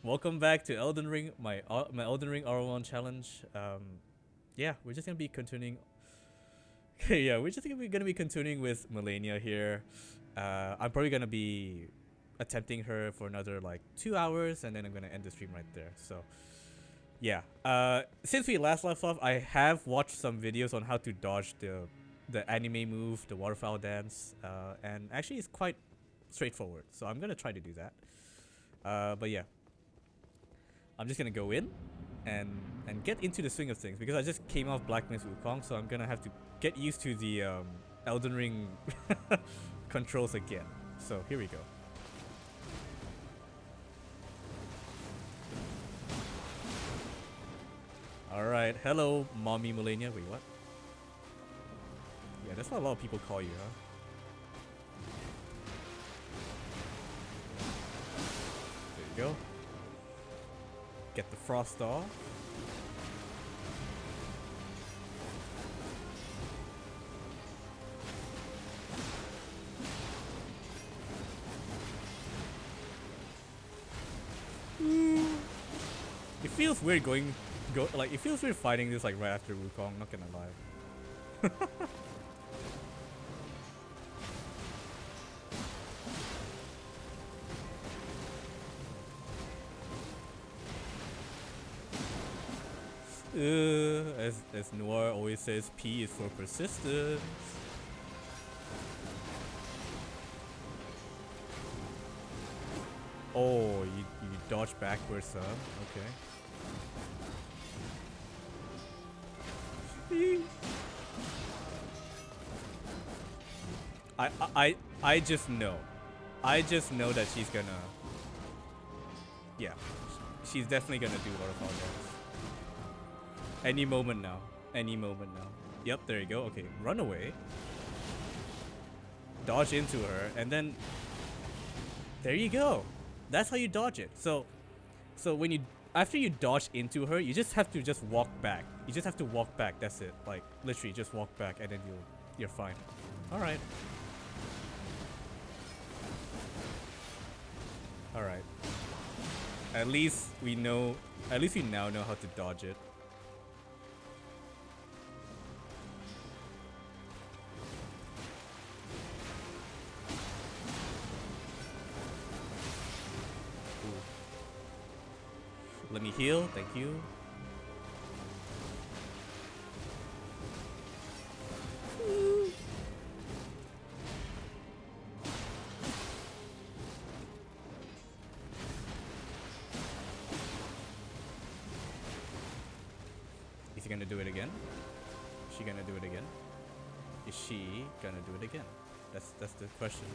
Welcome back to Elden Ring, my Elden Ring RL1 challenge. Yeah, we're just gonna be continuing. Yeah, we're just gonna be continuing with Malenia here. I'm probably gonna be attempting her for another like 2 hours, and then I'm gonna end the stream right there. So yeah. Since we last left off, I have watched some videos on how to dodge the anime move, the Waterfowl Dance, and actually it's quite straightforward. So I'm gonna try to do that. But yeah, I'm just gonna go in and get into the swing of things because I just came off Black Myth Wukong, so I'm gonna have to get used to the Elden Ring controls again. So here we go. Alright, hello Mommy Malenia. Wait, what? Yeah, that's what a lot of people call you, huh? There you go. Get the frost off. It feels weird it feels weird fighting this like right after Wukong, not gonna lie. As Noir always says, P is for persistence. Oh, you dodge backwards, huh? Okay. I just know. I just know that she's gonna. Yeah, she's definitely gonna do Waterfall Dance. Any moment now. Any moment now. Yep, there you go. Okay, run away. Dodge into her, and then there you go. That's how you dodge it. So when you after you dodge into her, you just have to just walk back. You just have to walk back. That's it. Like literally, just walk back, and then you're fine. All right. All right. At least we know. At least we now know how to dodge it. Let me heal, thank you. Is he gonna do it again? Is she gonna do it again? Is she gonna do it again? That's the question.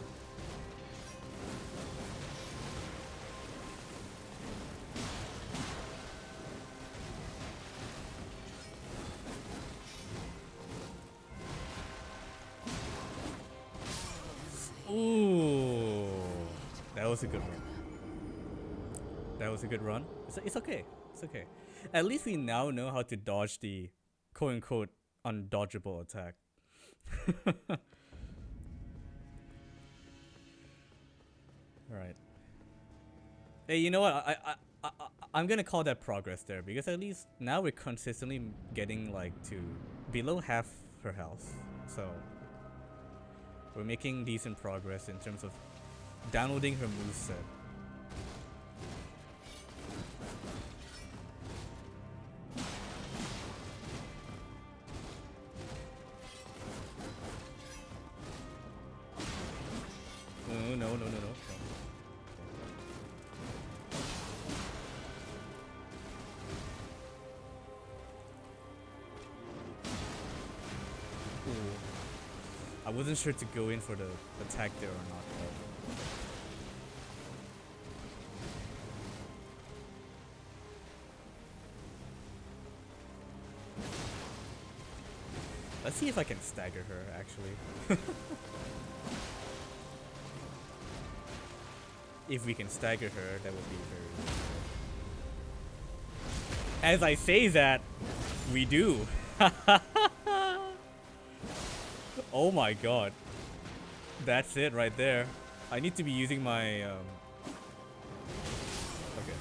Ooh, that was a good run. That was a good run. It's okay. It's okay. At least we now know how to dodge the quote-unquote undodgeable attack. Alright. Hey, you know what? I'm gonna call that progress there because at least now we're consistently getting like to below half her health. So we're making decent progress in terms of downloading her moveset. No. Ooh. I wasn't sure to go in for the attack there or not. Let's see if I can stagger her, actually. If we can stagger her, that would be very... As I say that, we do. Oh my god. That's it right there. I need to be using my... Okay.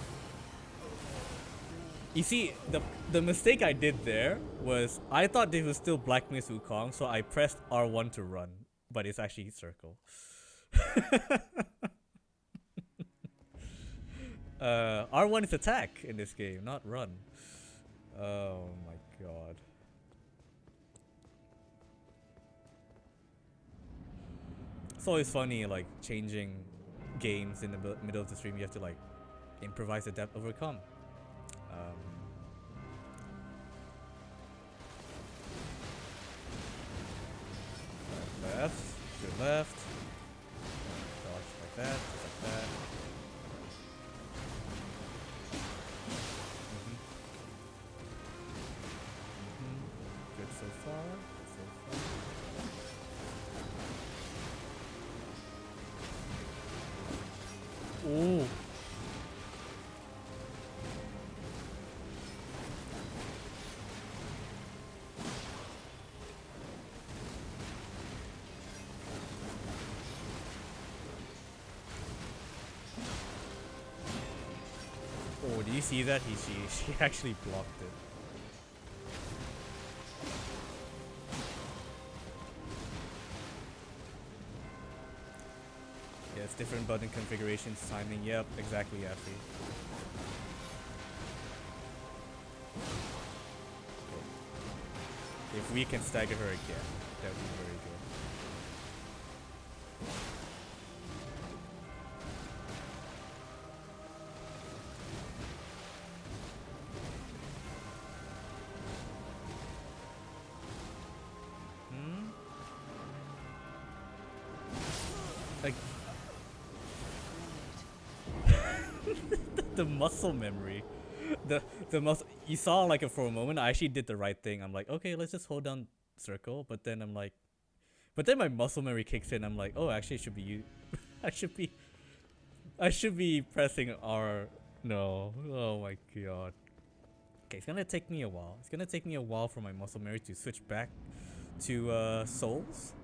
You see, the mistake I did there was I thought this was still Black Mist Wukong, so I pressed R1 to run, but it's actually circle. R1 is attack in this game, not run. Oh my god. It's always funny, like, changing games in the middle of the stream. You have to, like, improvise, adapt, overcome. Left, to left. Dodge like that, just like that. Good so far. Ooh. Oh, do you see that? She actually blocked it. Yeah, it's different button configurations, timing. Yep, exactly, Yafi. If we can stagger her again, that would be very good. The muscle memory, the muscle. You saw, like, for a moment I actually did the right thing. I'm like, okay, let's just hold down circle, but then I'm like, but then my muscle memory kicks in. I'm like, oh, actually it should be you. I should be pressing R. No. Oh my god. Okay, it's gonna take me a while. It's gonna take me a while for my muscle memory to switch back to souls.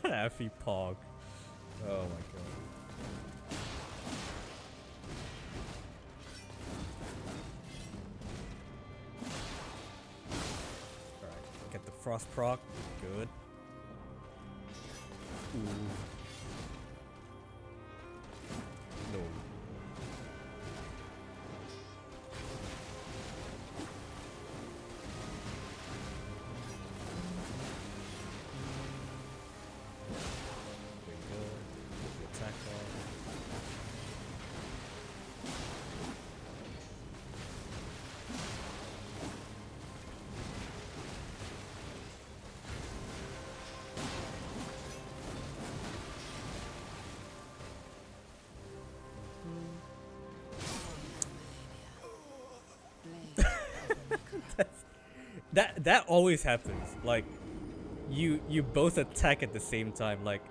Affy Pog. Oh my god. Alright, get the frost proc. Good. Ooh. No. That always happens. Like, you both attack at the same time. Like,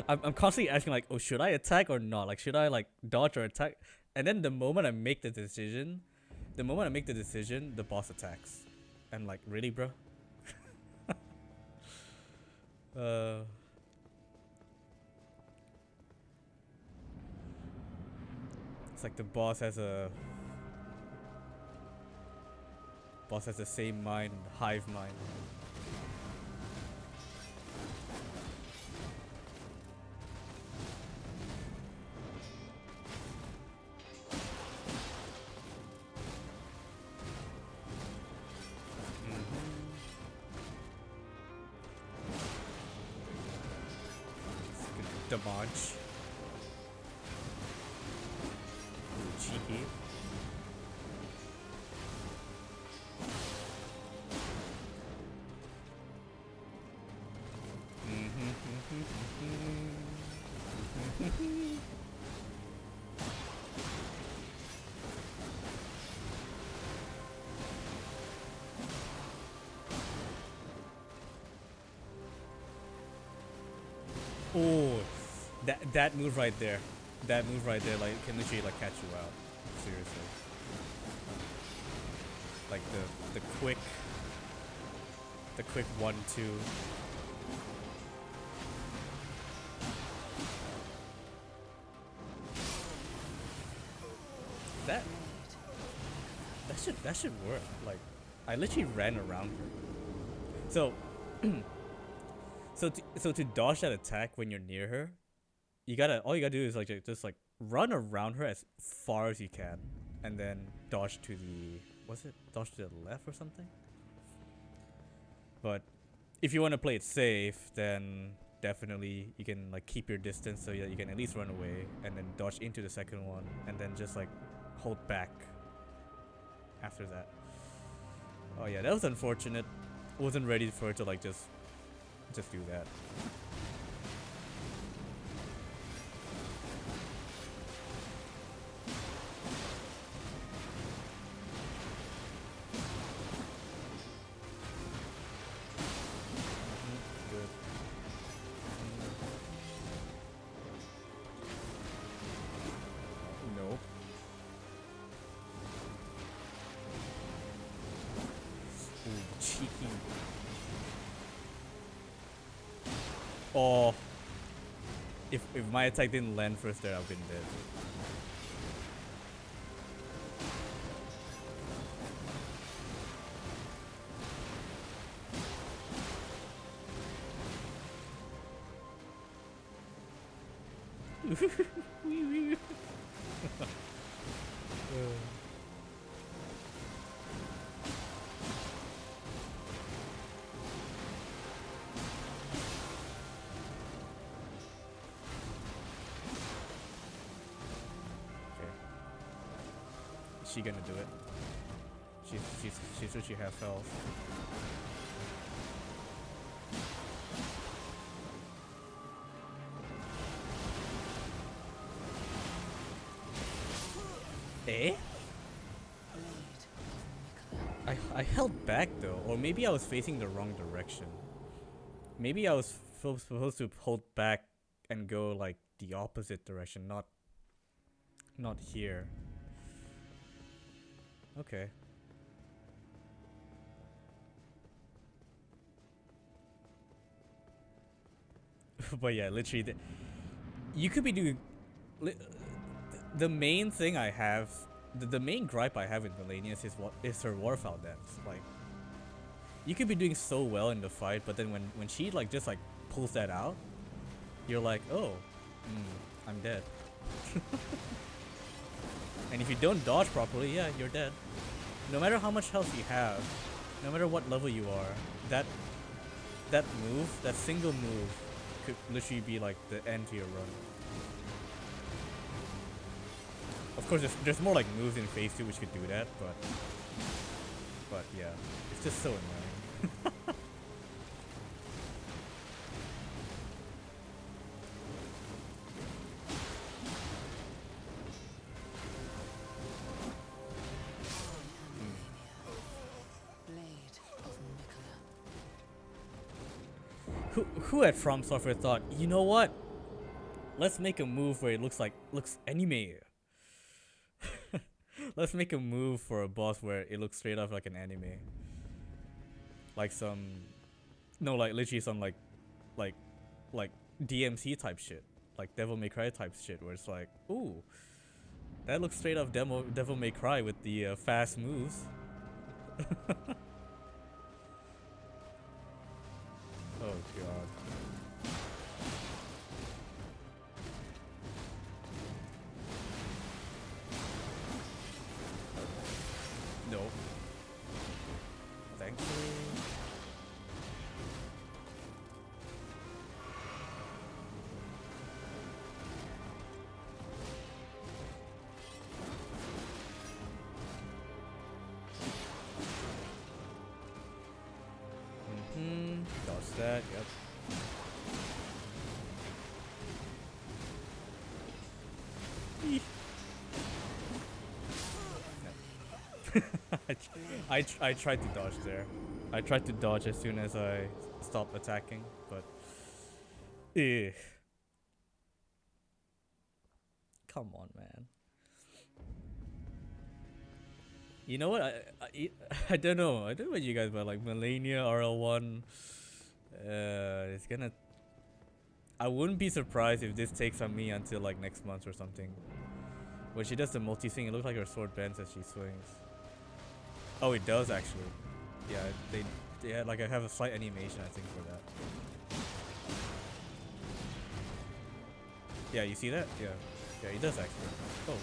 I'm constantly asking, like, oh, should I attack or not? Like, should I, like, dodge or attack? And then the moment I make the decision, the boss attacks. I'm like, really, bro? It's like the boss has the same mind, hive mind. Damage. Cheeky. Oh, that move right there. That move right there, like, can literally, like, catch you out. Seriously. Like the quick 1-2. that should work. Like, I literally ran around her. So, so to dodge that attack when you're near her, all you gotta do is like just like run around her as far as you can, and then dodge to the dodge to the left or something. But if you want to play it safe, then definitely you can like keep your distance so that you can at least run away and then dodge into the second one and then just like hold back after that. Oh yeah, that was unfortunate. Wasn't ready for it to like just do that. Good. Nope. Ooh, cheeky. Oh, if my attack didn't land first there, I've been dead. Is she gonna do it? She's literally half health. Eh? I held back though, or maybe I was facing the wrong direction. Maybe I was supposed to hold back and go like the opposite direction, not here. Okay. But yeah, literally, you could be doing. The main thing I have, the main gripe I have with Malenia is her Waterfowl Dance. Like, you could be doing so well in the fight, but then when she like just like pulls that out, you're like, oh, I'm dead. And if you don't dodge properly, yeah, you're dead. No matter how much health you have, no matter what level you are, that move, that single move, could literally be like the end to your run. Of course, there's more like moves in phase 2 which could do that, but yeah, it's just so annoying. Who at From Software thought, you know what? Let's make a move where it looks anime. Let's make a move for a boss where it looks straight up like an anime. Like literally some like DMC type shit, like Devil May Cry type shit, where it's like, ooh, that looks straight up Devil May Cry with the fast moves. Oh god. No. Thankfully. Dodge that, yep. I tried to dodge there. I tried to dodge as soon as I stopped attacking, but come on, man. You know what? I don't know. I don't know about you guys, but like Malenia RL1, it's gonna. I wouldn't be surprised if this takes on me until like next month or something. When she does the multi thing, it looks like her sword bends as she swings. Oh, it does actually. Yeah, they had like I have a slight animation I think for that. Yeah, you see that? Yeah, yeah, he does actually. Oh,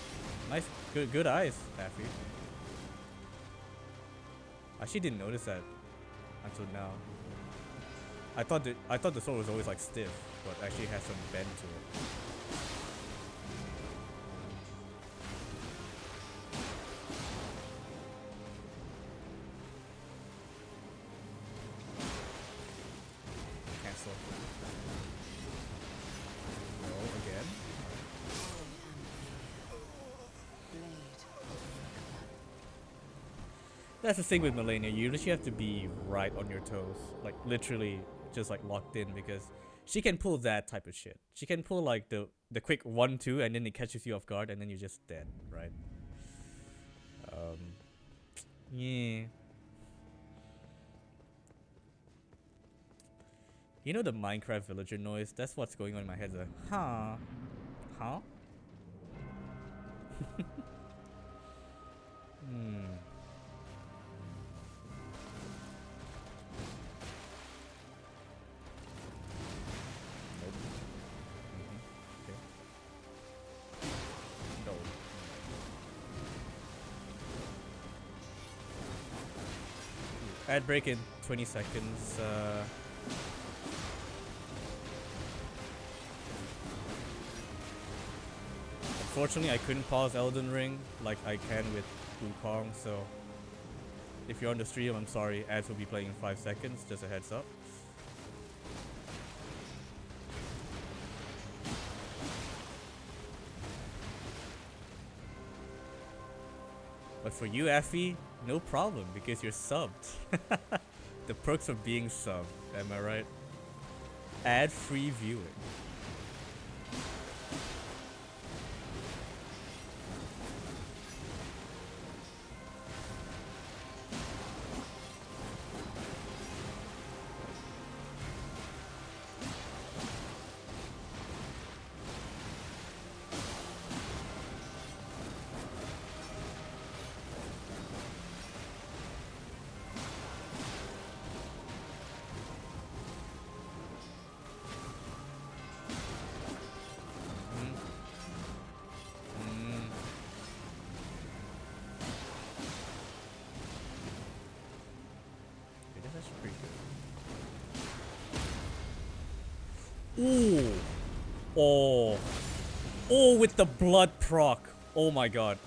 nice, good eyes, Daffy. I actually didn't notice that until now. I thought the sword was always like stiff, but actually has some bend to it. Cancel. No, again. That's the thing with Malenia. You literally have to be right on your toes, like literally just like locked in, because she can pull that type of shit. She can pull like the quick 1-2 and then it catches you off guard and then you're just dead, right? Yeah. You know the Minecraft villager noise? That's what's going on in my head. Like, huh? Huh? Hmm. Nope. Okay. No. Ad break in 20 seconds. Unfortunately, I couldn't pause Elden Ring like I can with Wukong, so if you're on the stream, I'm sorry, ads will be playing in 5 seconds, just a heads up. But for you, Effie, no problem, because you're subbed. The perks of being subbed, am I right? Ad-free viewing. Ooh. Oh. Oh, with the blood proc. Oh my god.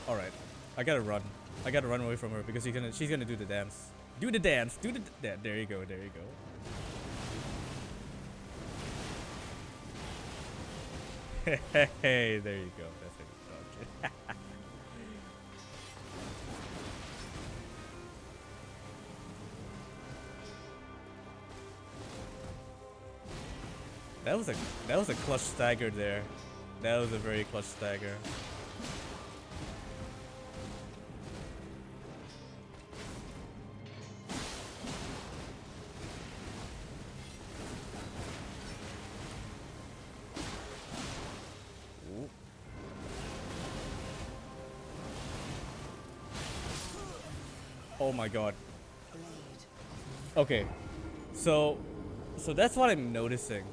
Alright. I gotta run. I gotta run away from her because she's gonna do the dance. Do the dance. Do the there you go. There you go. Hey, there you go. That's it. Okay. That was a clutch stagger there. That was a very clutch stagger. Ooh. Oh my god. Okay. So that's what I'm noticing.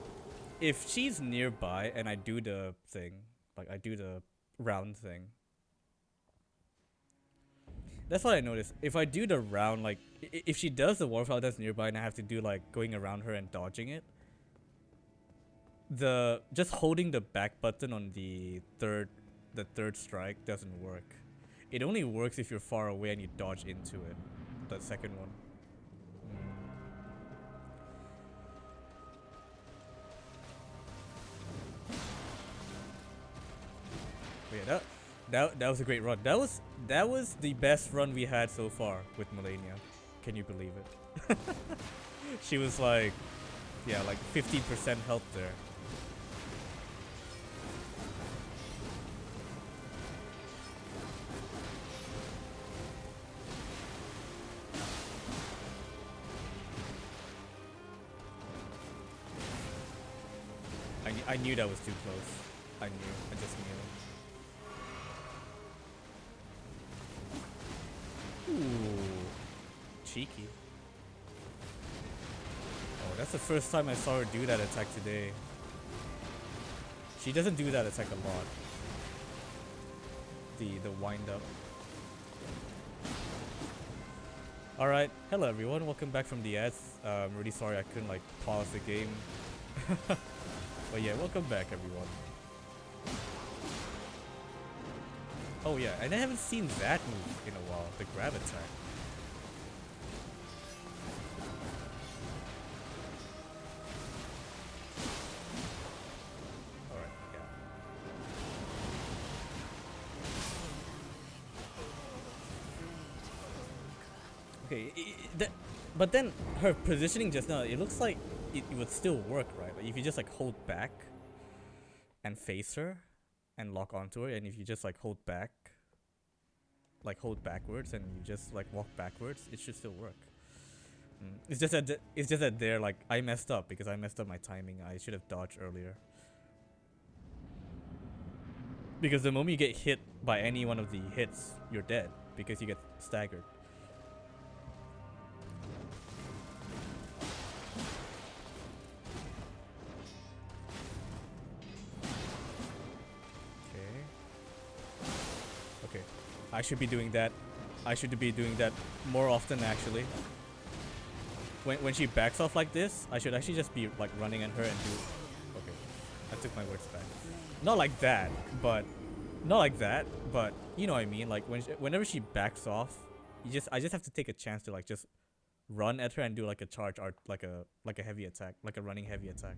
If she's nearby and I do the thing, like I do the round thing, that's what I noticed. If I do the round, like if she does the Waterfowl Dance nearby and I have to do like going around her and dodging it, just holding the back button on the third strike doesn't work. It only works if you're far away and you dodge into it. The second one. Yeah, that was a great run. That was the best run we had so far with Malenia. Can you believe it? She was like, yeah, like 15% health there. I knew that was too close. I just knew. cheeky. Oh, that's the first time I saw her do that attack today. She doesn't do that attack a lot. The wind up. Alright, hello everyone, welcome back from the ads. I'm really sorry I couldn't like pause the game. But yeah, welcome back everyone. Oh yeah, and I haven't seen that move in a while, the grab attack. Alright, yeah. Okay, but then her positioning just now, it looks like it would still work, right? Like if you just like hold back and face her and lock onto her, and if you just like hold back, like hold backwards and you just like walk backwards, it should still work. It's just that they're like, I messed up because I messed up my timing. I should have dodged earlier. Because the moment you get hit by any one of the hits, you're dead because you get staggered. I should be doing that. I should be doing that more often actually. When she backs off like this, I should actually just be like running at her and do. Okay, I took my words back. Not like that, but you know what I mean. Like whenever she backs off, I just have to take a chance to like just run at her and do like a charge or like a heavy attack, like a running heavy attack.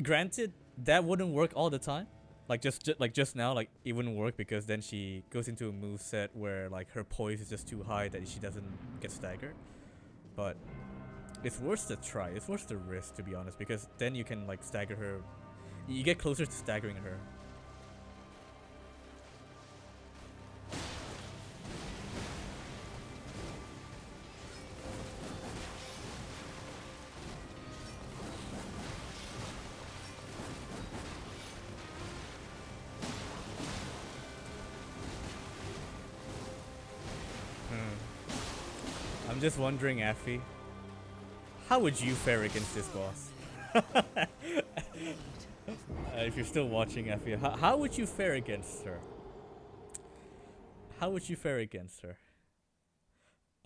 Granted, that wouldn't work all the time. Like just now, like it wouldn't work because then she goes into a moveset where like her poise is just too high that she doesn't get staggered. But it's worth the try. It's worth the risk, to be honest, because then you can like stagger her. You get closer to staggering her. I'm just wondering, Affy, how would you fare against this boss? If you're still watching, Affy, how would you fare against her? How would you fare against her?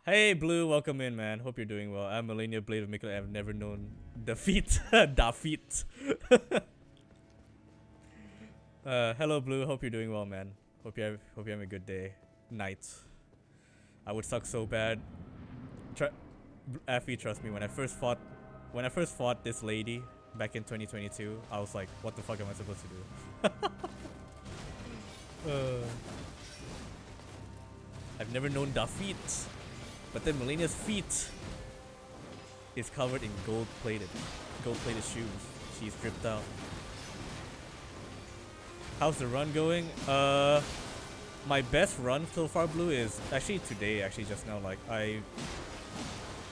Hey, Blue, welcome in, man. Hope you're doing well. I'm Malenia, Blade of Mikkel. I've never known defeat. Defeat. Hello, Blue. Hope you're doing well, man. Hope you're having a good day, night. I would suck so bad. Affy, trust me, when I first fought this lady back in 2022, I was like, what the fuck am I supposed to do? I've never known defeat. But then Malenia's feet is covered in gold-plated shoes. She's dripped out. How's the run going? My best run so far, Blue, is actually today, just now. Like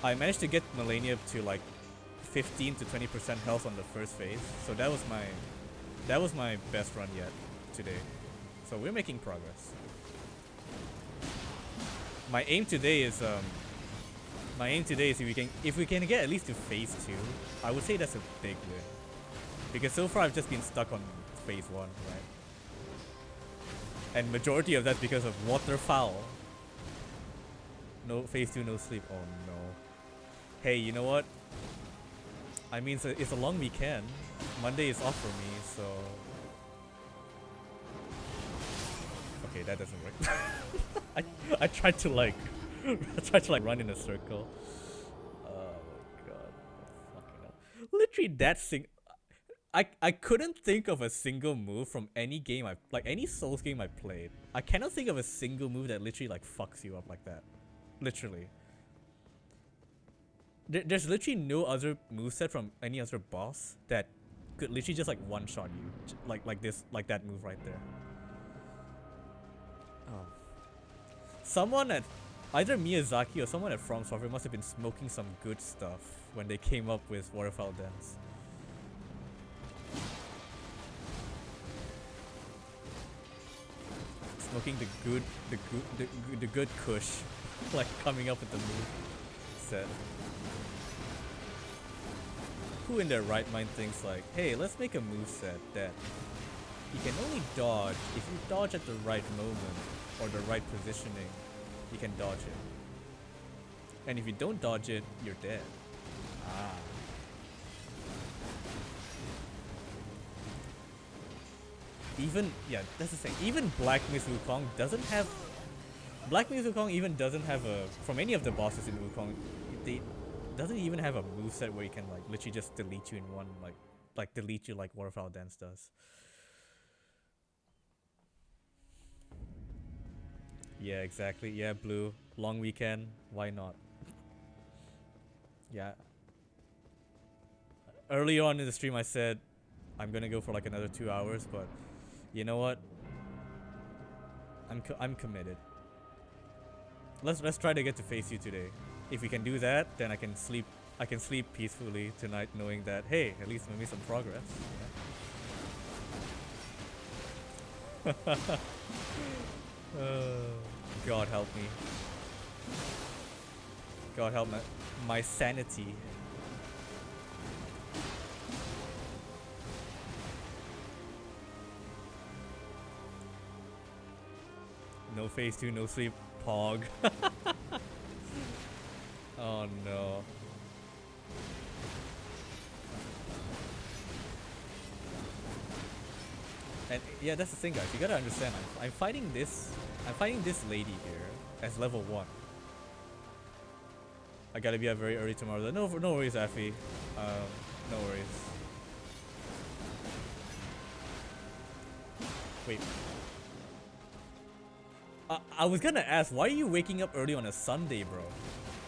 I managed to get Malenia to like 15 to 20% health on the first phase. So that was my best run yet today. So we're making progress. My aim today is if we can get at least to phase 2, I would say that's a big win. Because so far I've just been stuck on phase 1, right? And majority of that's because of Waterfowl. No phase 2, no sleep. Oh no. Hey, you know what? I mean, so it's a long weekend. Monday is off for me, so. Okay, that doesn't work. I tried to like run in a circle. Oh my god. Fucking hell. Literally that thing. I couldn't think of a single move from any game any Souls game I played. I cannot think of a single move that literally like fucks you up like that. Literally. There's literally no other moveset from any other boss that could literally just like one-shot you. Like that move right there. Oh. Someone at either Miyazaki or someone at From Software must have been smoking some good stuff when they came up with Waterfowl Dance. Smoking the good kush. like coming up with the move set. Who in their right mind thinks like, hey, let's make a move set that you can only dodge if you dodge at the right moment or the right positioning, you can dodge it. And if you don't dodge it, you're dead. Ah. Even, yeah, that's the thing. Even Black Miss Wukong doesn't have... Black Miss Wukong even doesn't have a... From any of the bosses in Wukong, they doesn't even have a moveset where you can like literally just delete you in one, like delete you like Waterfowl Dance does. Yeah, exactly. Yeah, Blue. Long weekend. Why not? Yeah. Early on in the stream I said I'm gonna go for like another 2 hours, but you know what? I'm committed. Let's try to get to face you today. If we can do that, then I can sleep peacefully tonight knowing that hey, at least we made some progress. Yeah. God help me. God help my sanity. No phase 2, no sleep, Pog. Oh no. And yeah, that's the thing, guys. You gotta understand. I'm fighting this lady here as level 1. I gotta be up very early tomorrow. No worries, Effie. No worries. Wait. I was gonna ask, why are you waking up early on a Sunday, bro?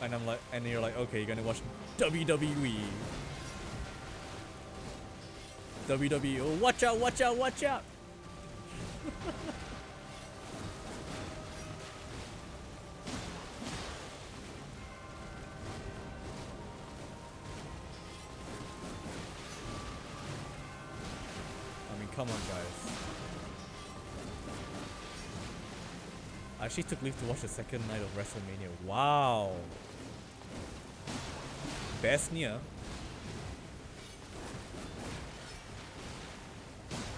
And I'm like, and you're like, okay, you're gonna watch WWE. WWE. Oh, watch out, watch out, watch out. I mean, come on, guys. I actually took leave to watch the second night of WrestleMania. Wow. Besnia.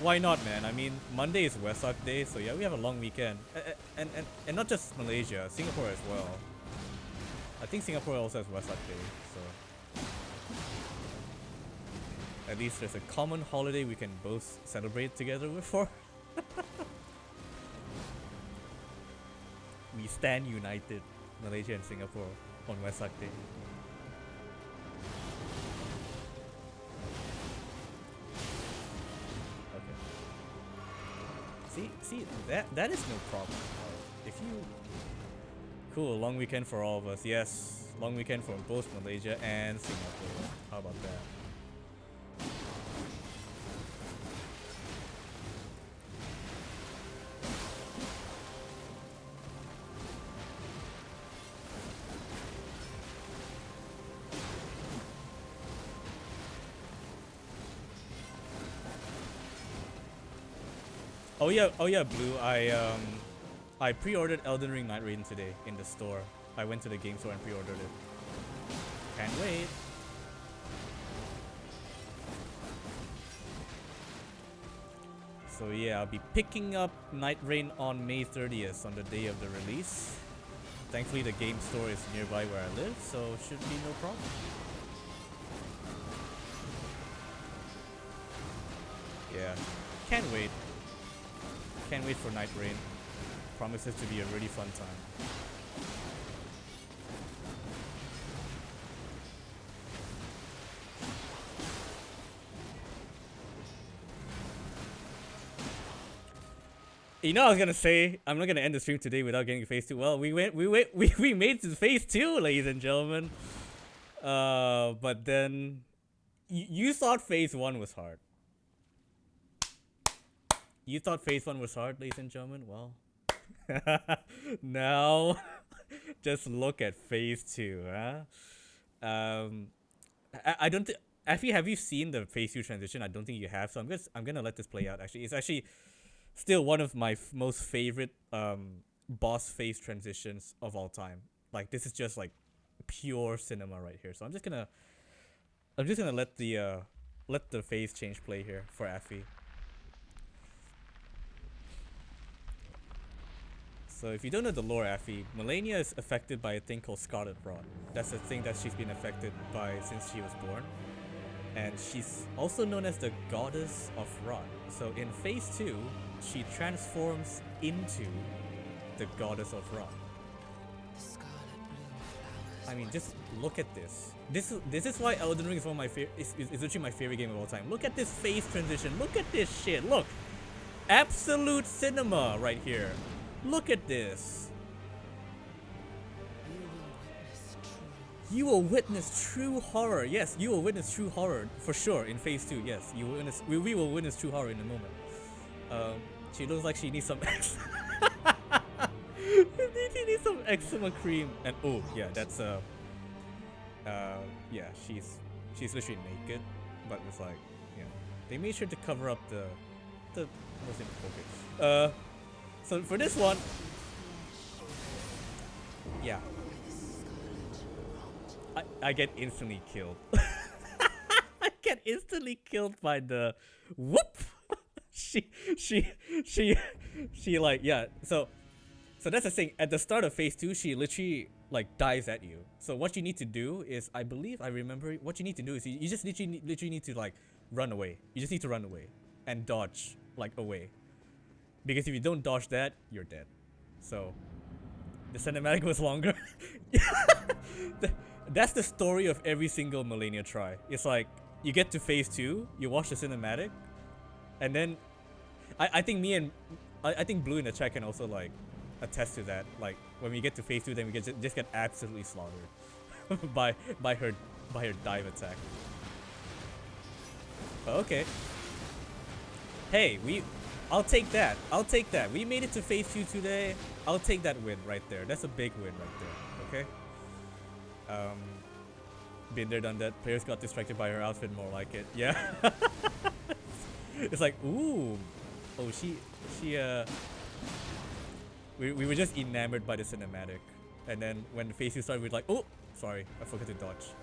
Why not, man? I mean, Monday is Westside Day, so yeah, we have a long weekend. And not just Malaysia, Singapore as well. I think Singapore also has Westside Day, so... At least there's a common holiday we can both celebrate together with for. We stand united, Malaysia and Singapore, on Westside Day. See, that is no problem. If you... Cool, long weekend for all of us. Yes, long weekend for both Malaysia and Singapore. How about that? Oh yeah, Blue. I pre-ordered Elden Ring Night Raiden today in the store. I went to the game store and pre-ordered it. Can't wait. So yeah, I'll be picking up Night Rain on May 30th on the day of the release. Thankfully the game store is nearby where I live, so should be no problem. Yeah, can't wait. Can't wait for Night Rain. Promises to be a really fun time. You know, I was gonna say I'm not gonna end the stream today without getting to phase 2. Well, we made it to phase 2, ladies and gentlemen. But then you thought phase 1 was hard. You thought phase 1 was hard, ladies and gentlemen? Well, now just look at phase 2, huh? I don't think... Effie, have you seen the phase 2 transition? I don't think you have, so I'm gonna let this play out. Actually, it's actually still one of my most favorite boss phase transitions of all time. Like this is just like pure cinema right here. So I'm just gonna let the phase change play here for Effie. So if you don't know the lore, Effie, Malenia is affected by a thing called Scarlet Rot. That's a thing that she's been affected by since she was born. And she's also known as the Goddess of Rot. So in Phase 2, she transforms into the Goddess of Rot. I mean, just look at this. This is why Elden Ring is one of my is literally my favorite game of all time. Look at this phase transition. Look at this shit. Look, absolute cinema right here. Look at this. You will witness true horror. Yes, you will witness true horror for sure in Phase 2. Yes, you will witness. We will witness true horror in a moment. She looks like she needs some she needs some eczema cream. And oh yeah, that's yeah, she's literally naked, but it's like, yeah, they made sure to cover up the most important. So for this one, yeah, I get instantly killed. I get instantly killed by the whoop. she like, yeah. So that's the thing. At the start of Phase 2, she literally like dives at you. So what you need to do is, I remember what you need to do is you just literally need to like run away. You just need to run away and dodge like away. Because if you don't dodge that, you're dead. So the cinematic was longer. That's the story of every single Malenia try. It's like you get to Phase 2, you watch the cinematic, and then I think I think Blue in the chat can also like attest to that. Like when we get to Phase 2, then we just get absolutely slaughtered by her dive attack. But okay. Hey, I'll take that. We made it to Phase 2 today. I'll take that win right there. That's a big win right there. Okay. Been there, done that. Players got distracted by her outfit, more like it. Yeah. It's like, ooh. Oh, we were just enamored by the cinematic. And then when the Phase 2 started, we were like, oh, sorry, I forgot to dodge.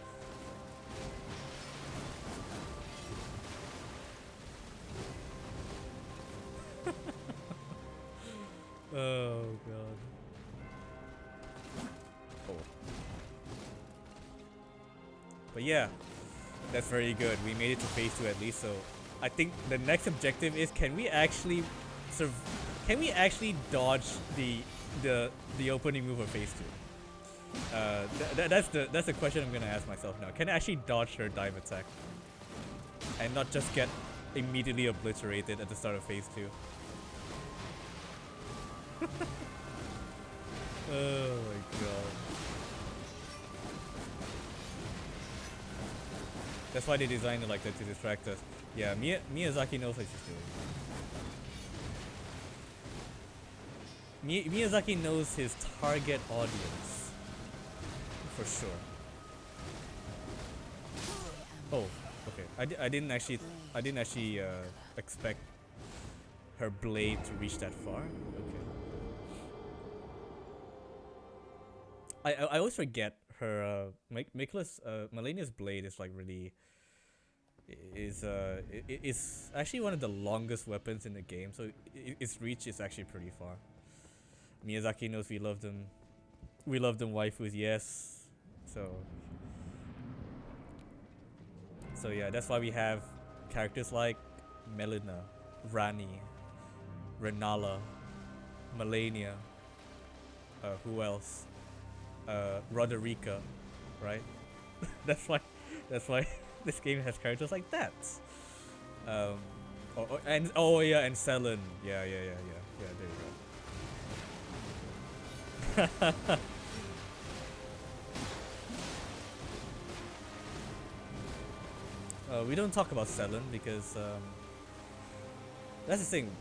Oh god. Oh. But yeah, that's very good. We made it to Phase 2 at least, so I think the next objective is, can we actually dodge the opening move of Phase 2? That's the question I'm gonna ask myself now. Can I actually dodge her dive attack and not just get immediately obliterated at the start of Phase 2? Oh my god. That's why they designed it like that, to distract us. Yeah, Miyazaki knows what she's doing. Miyazaki knows his target audience. For sure. Oh, okay. I didn't actually expect her blade to reach that far. Okay. I always forget her Malenia's blade is like really is actually one of the longest weapons in the game, so its reach is actually pretty far. Miyazaki knows we love them waifus, yes. So yeah, that's why we have characters like Melina, Rani, Renala, Malenia, who else? Roderica, right? that's why this game has characters like that. And Selen. Yeah, there you go. We don't talk about Selen because that's the thing.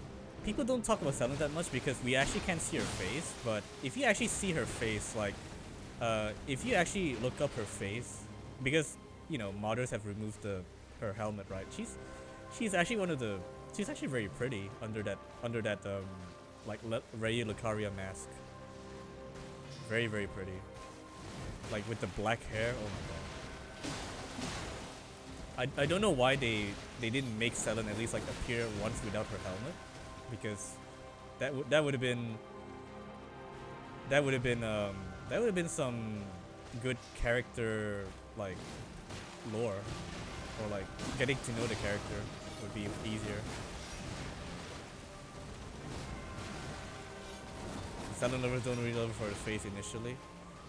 People don't talk about Selen that much because we actually can't see her face. But if you actually see her face, like if you actually look up her face, because you know modders have removed her helmet, right? She's actually she's actually very pretty under that like Rei Lucaria mask. Very, very pretty. like with the black hair. Oh my god. I don't know why they didn't make Selen at least like appear once without her helmet, because that would have been some good character like lore, or like getting to know the character would be easier. Selen lovers don't really love her for her face initially.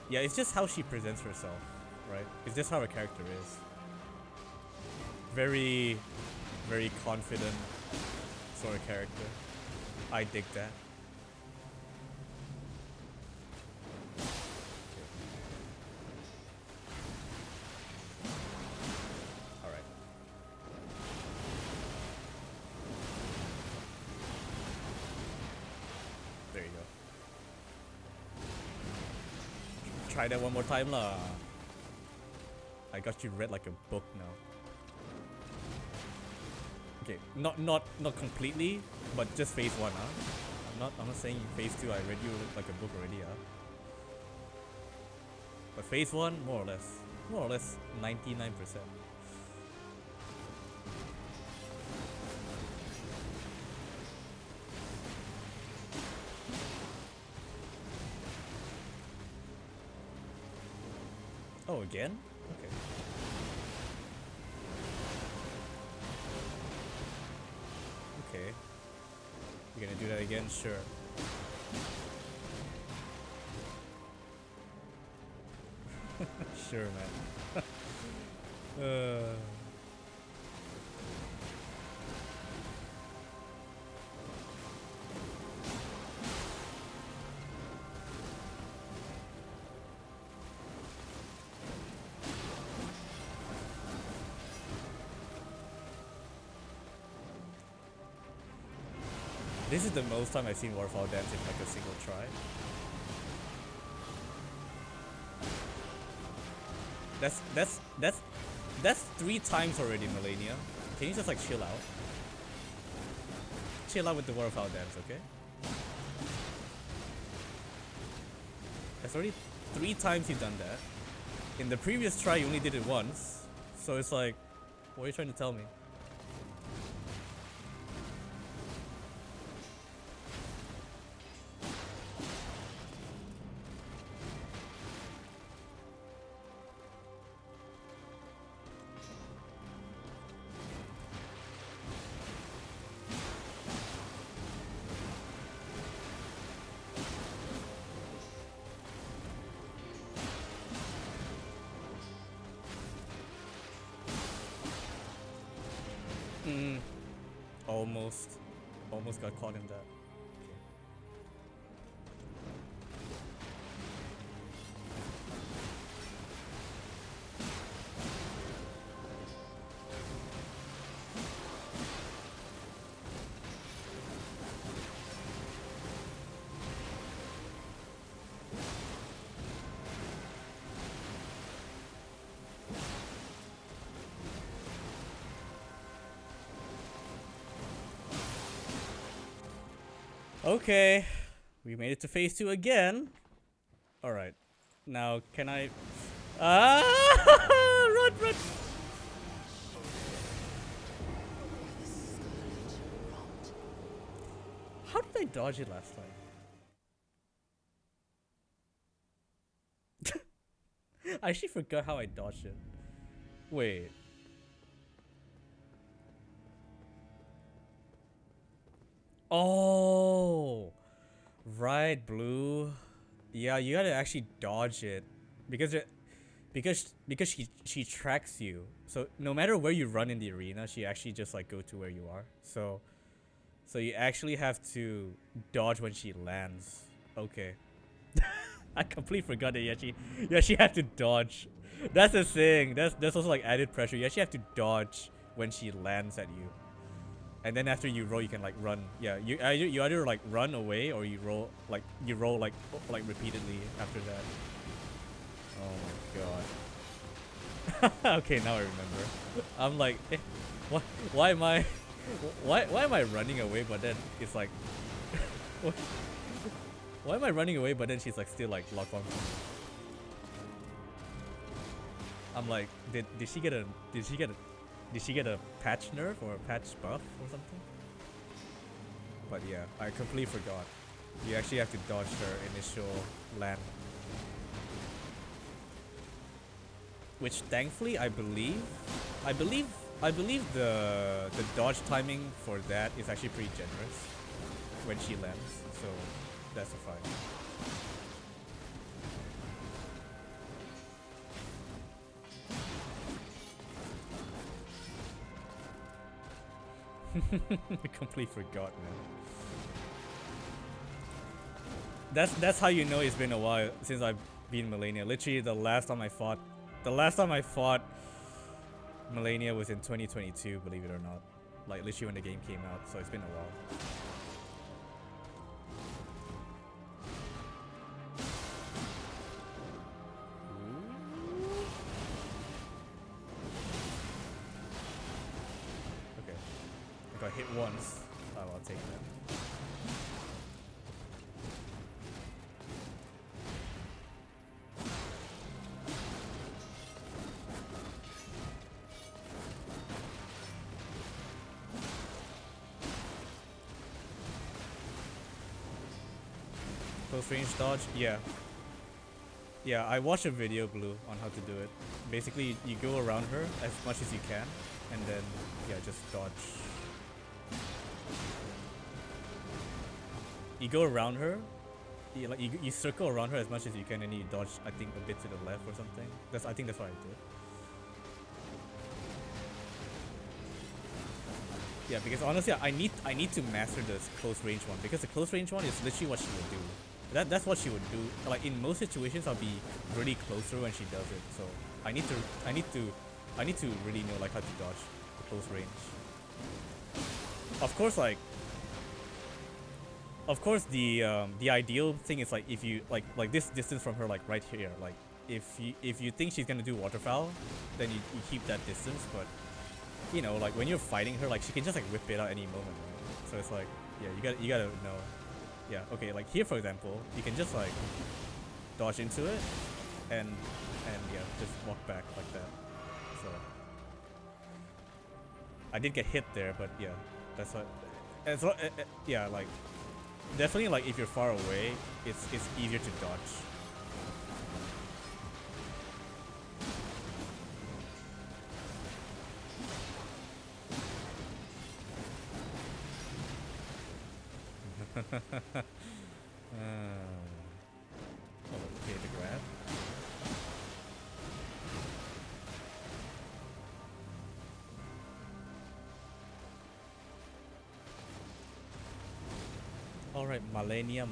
Yeah, it's just how she presents herself, right? It's just how her character is. Very, very confident sort of character. I dig that. Alright. There you go. Try that one more time lah. I got you read like a book now. Okay, not completely, but just phase 1, huh? I'm not saying phase 2 I read you like a book already, huh? But phase 1, more or less 99%. Oh, again? Okay. Okay. You're gonna do that again? Sure. Sure, man. This is the most time I've seen Waterfowl Dance in like a single try. That's 3 times already, Malenia. Can you just like chill out? Chill out with the Waterfowl Dance, okay? That's already 3 times you've done that. In the previous try you only did it once. So it's like, what are you trying to tell me? Almost got caught in that. Okay, we made it to phase 2 again. Alright, now can I... Run! How did I dodge it last time? I actually forgot how I dodged it. Wait. Oh, right, Blue. Yeah, you gotta actually dodge it because she tracks you. So no matter where you run in the arena, she actually just like go to where you are. So you actually have to dodge when she lands. Okay. I completely forgot that you actually have to dodge. That's the thing. That's also like added pressure. You actually have to dodge when she lands at you. And then after you roll, you can like run. Yeah, you either like run away or you roll like repeatedly after that. Oh my god. Okay, now I remember. I'm like, why am I running away? But then it's like, why am I running away? But then she's like still like locked on. I'm like, did she get a patch nerf or a patch buff or something? But yeah, I completely forgot. You actually have to dodge her initial land. Which thankfully I believe the dodge timing for that is actually pretty generous when she lands, so that's a fine. I completely forgot, man. That's how you know it's been a while since I've been Malenia. Literally the last time I fought Malenia was in 2022, believe it or not. Like literally when the game came out, so it's been a while. Okay. If I hit once, I'll take that. Close range dodge? Yeah. Yeah, I watched a video, Blue, on how to do it. Basically, you go around her as much as you can, and then, yeah, just dodge. You go around her, you circle around her as much as you can, and you dodge, I think, a bit to the left or something. I think that's what I did. Yeah, because honestly, I need to master this close range one, because the close range one is literally what she would do. That's what she would do. Like in most situations, I'll be really close to her when she does it. So I need to really know like how to dodge the close range. Of course, the ideal thing is like if you like this distance from her, like right here. Like if you think she's gonna do waterfowl, then you keep that distance. But you know, like when you're fighting her, like she can just like whip it out any moment. Right? So it's like, yeah, you gotta know. Yeah, okay, like here for example, you can just like dodge into it and yeah, just walk back like that. So I did get hit there, but yeah, that's what. Yeah, like definitely like if you're far away, it's easier to dodge. Okay, the grab. Alright, Malenia.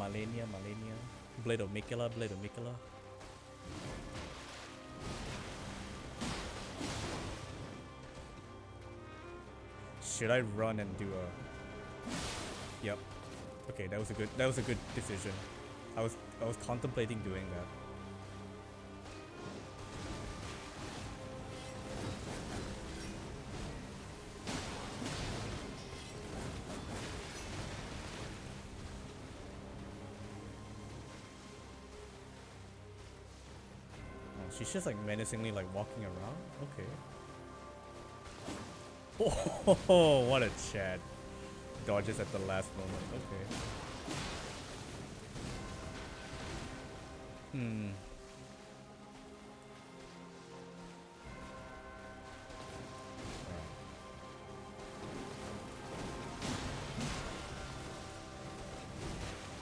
Blade of Mikela. Should I run and do a... Yep. Okay, that was a good decision. I was contemplating doing that. Oh, she's just like menacingly like walking around. Okay. Oh, what a Chad. Dodges at the last moment. Okay.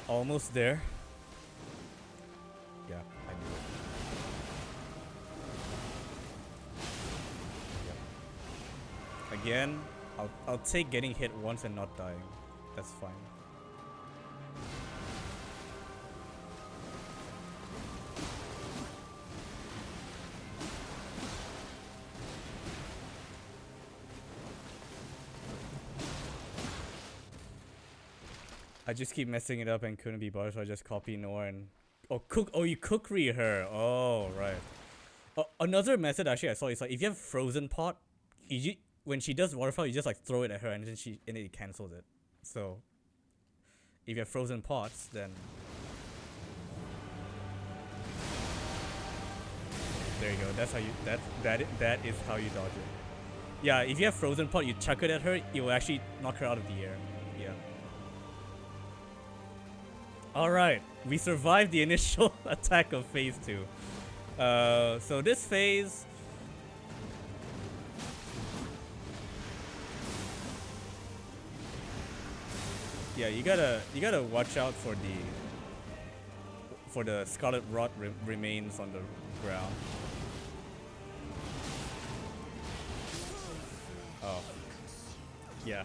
Almost there. Yeah, I knew it. Yep. Again, I'll take getting hit once and not dying. That's fine. I just keep messing it up and couldn't be bothered, so I just copy Noir and... Oh, you cookery her. Oh, right. Another method actually I saw is like if you have frozen pot, when she does waterfowl, you just like throw it at her and then it cancels it. So if you have frozen pots, then There you go. That's how you that is how you dodge it. Yeah, if you have frozen pot, you chuck it at her, it will actually knock her out of the air. Yeah. All right, we survived the initial attack of phase 2. So this phase. Yeah, you gotta watch out for the scarlet rot remains on the ground. Oh, yeah.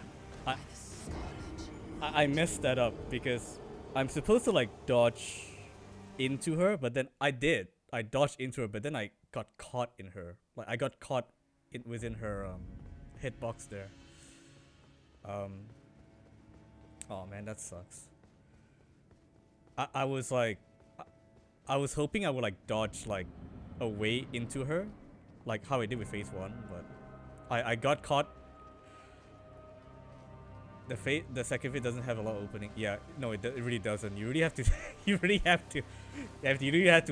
I messed that up because I'm supposed to like dodge into her, but then I did. I dodged into her, but then I got caught in her. Like I got caught within her hitbox there. Oh man, that sucks. I was like, I was hoping I would like dodge like away into her, like how I did with phase 1, but I got caught. The second phase doesn't have a lot of opening. Yeah, no, it really doesn't. You really have to, you really have to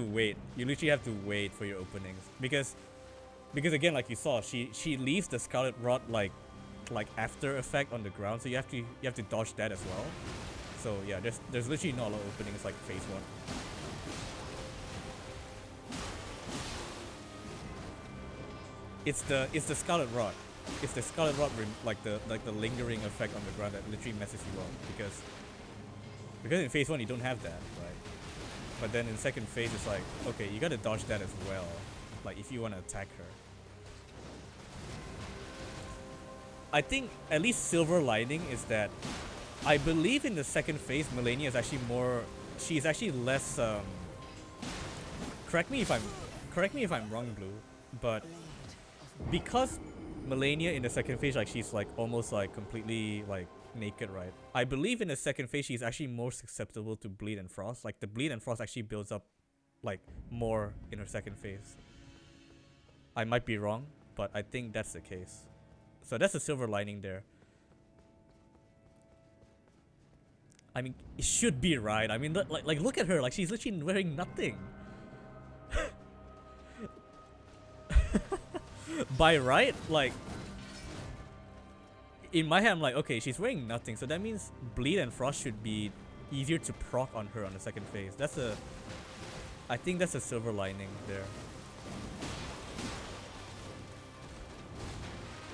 wait. You literally have to wait for your openings because again, like you saw, she leaves the scarlet rot like after effect on the ground, so you have to dodge that as well. So yeah, there's literally not a lot of openings like phase 1. It's the scarlet rot. It's the scarlet rot like the lingering effect on the ground that literally messes you up because in phase 1 you don't have that, right? But then in second phase it's like, okay, you gotta dodge that as well, like if you want to attack her. I think at least silver lining is that I believe in the second phase Malenia is actually she's actually less correct me if I'm wrong, Blue, but because Malenia in the second phase, like she's like almost like completely like naked, right? I believe in the second phase she's actually more susceptible to bleed and frost. Like the bleed and frost actually builds up like more in her second phase. I might be wrong, but I think that's the case. So that's a silver lining there. I mean, it should be right. I mean, like look at her. Like she's literally wearing nothing. By right, like in my head I'm like, okay, she's wearing nothing, so that means bleed and frost should be easier to proc on her on the second phase. I think that's a silver lining there.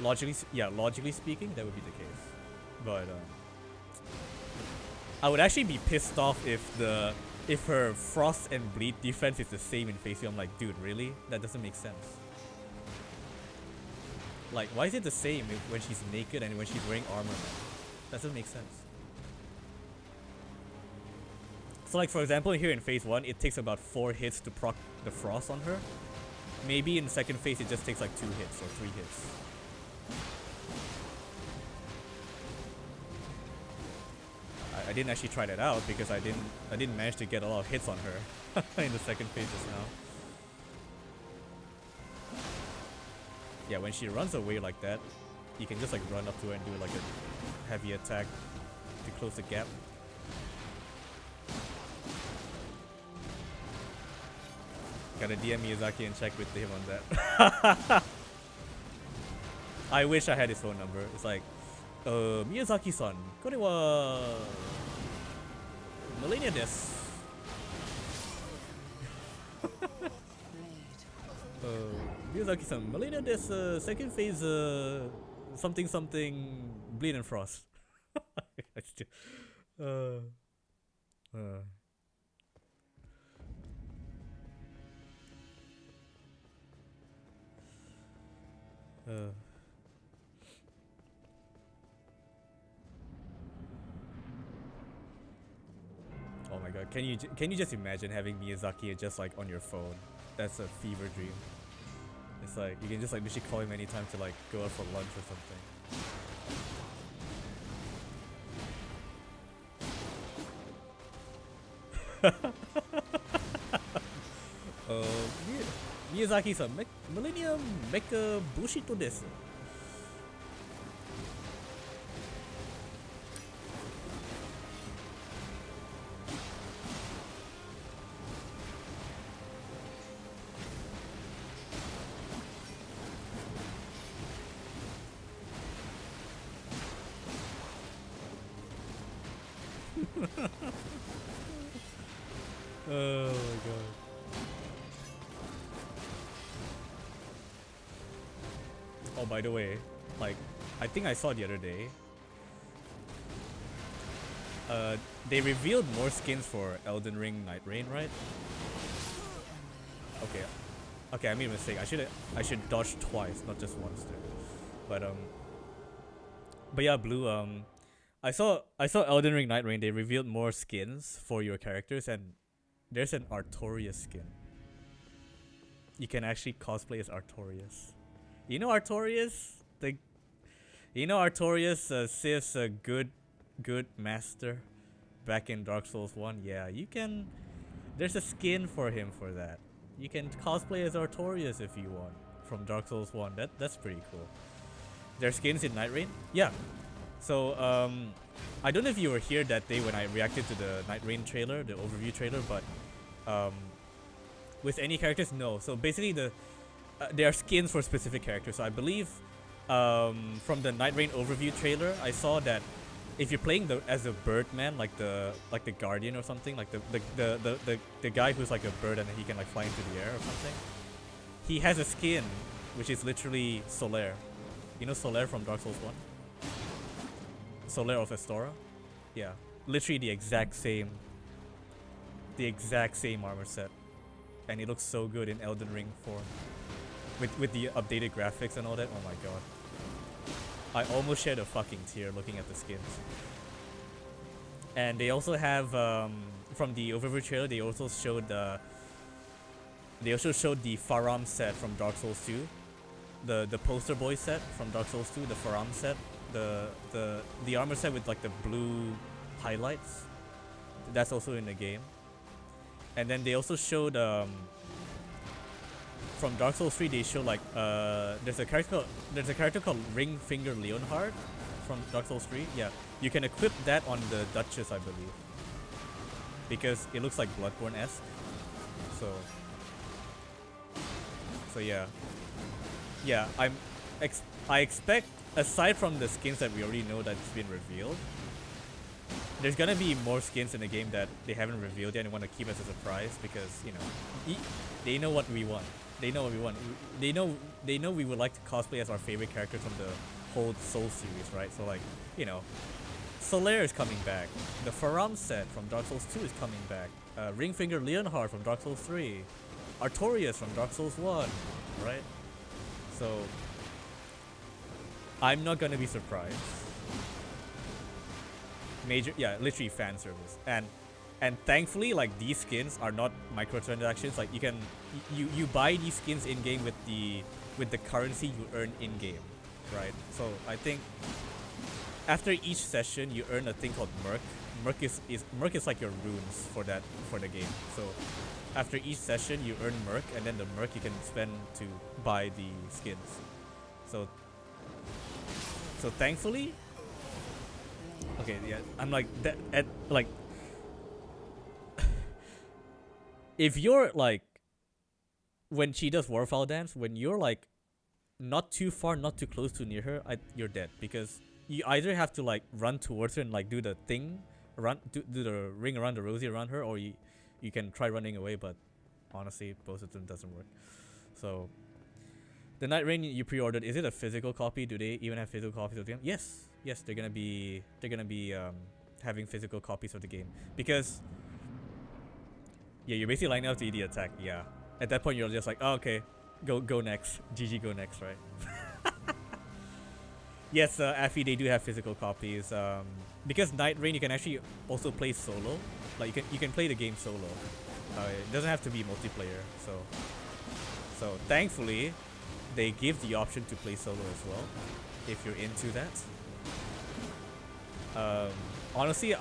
Logically speaking, that would be the case. But I would actually be pissed off if her frost and bleed defense is the same in phase 2. I'm like, dude, really? That doesn't make sense. Like, why is it the same when she's naked and when she's wearing armor, man? That doesn't make sense. So like, for example, here in phase 1, it takes about 4 hits to proc the frost on her. Maybe in the second phase, it just takes like 2 hits or 3 hits. I didn't actually try that out because I didn't manage to get a lot of hits on her in the second phase just now. Yeah, when she runs away like that, you can just like run up to her and do like a heavy attack to close the gap. Gotta DM Miyazaki and check with him on that. I wish I had his phone number. It's like, Miyazaki-san, konniwa, Malenia desu. Miyazaki-san, Malenia desu, second phase, something, bleed and frost. Oh my god, can you just imagine having Miyazaki just like on your phone? That's a fever dream. It's like you can just like literally call him anytime to like go out for lunch or something. Miyazaki-san, Millennium Mecha Bushito desu. Oh my god. Oh, by the way, like, I think I saw the other day, they revealed more skins for Elden Ring Night Rain, right? Okay. Okay, I made a mistake. I should dodge twice, not just once there. But yeah, Blue, I saw Elden Ring Night Rain, they revealed more skins for your characters, and there's an Artorias skin. You can actually cosplay as Artorias. You know Artorias? Sif's a good master back in Dark Souls 1. Yeah, you can. There's a skin for him for that. You can cosplay as Artorias if you want from Dark Souls 1. That's pretty cool. There's skins in Night Rain? Yeah. So I don't know if you were here that day when I reacted to the Night Rain trailer, the overview trailer, but with any characters, no. So basically there are skins for specific characters. So I believe from the Night Rain overview trailer, I saw that if you're playing as a Birdman, like the Guardian or something, like the guy who's like a bird and he can like fly into the air or something, he has a skin which is literally Solaire. You know Solaire from Dark Souls 1? Solaire of Astora? Yeah, literally the exact same armor set, and it looks so good in Elden Ring form with the updated graphics and all that. Oh my god, I almost shed a fucking tear looking at the skins. And they also have from the overview trailer, they also showed the Faram set from Dark Souls 2, the poster boy set from Dark Souls 2, the Faram set, the armor set with like the blue highlights. That's also in the game. And then they also showed from Dark Souls 3, they show like there's a character called Ring Finger Leonhard from Dark Souls 3. Yeah, you can equip that on the Duchess, I believe, because it looks like Bloodborne-esque. So yeah, I expect, aside from the skins that we already know that's been revealed, there's gonna be more skins in the game that they haven't revealed yet and want to keep as a surprise, because you know they know what we want. They know what we want. They know we would like to cosplay as our favorite characters from the whole Soul series, right? So like, you know, Solaire is coming back. The Faram set from Dark Souls 2 is coming back. Ringfinger Leonhard from Dark Souls 3. Artorias from Dark Souls 1, right? So I'm not gonna be surprised. Literally fan service. And thankfully, like, these skins are not microtransactions. Like, you buy these skins in game with the currency you earn in game, right? So I think after each session you earn a thing called Merc. Merc is like your runes for the game. So after each session you earn Merc, and then the Merc you can spend to buy the skins. So thankfully, okay, yeah, I'm like that at like. If you're like, when she does Waterfowl Dance, when you're like not too far, not too close to near her, you're dead, because you either have to like run towards her and like do the thing, do the ring around the rosy around her, or you can try running away, but honestly, both of them doesn't work. So the Night Rain you pre-ordered, is it a physical copy? Do they even have physical copies of the game? Yes, they're gonna be having physical copies of the game, because. Yeah, you're basically lining up to the attack. Yeah, at that point you're just like, oh, okay, go next. GG, go next, right? Yes, Affy, they do have physical copies. Because Night Rain, you can actually also play solo. Like you can play the game solo. It doesn't have to be multiplayer. So thankfully, they give the option to play solo as well, if you're into that. Honestly,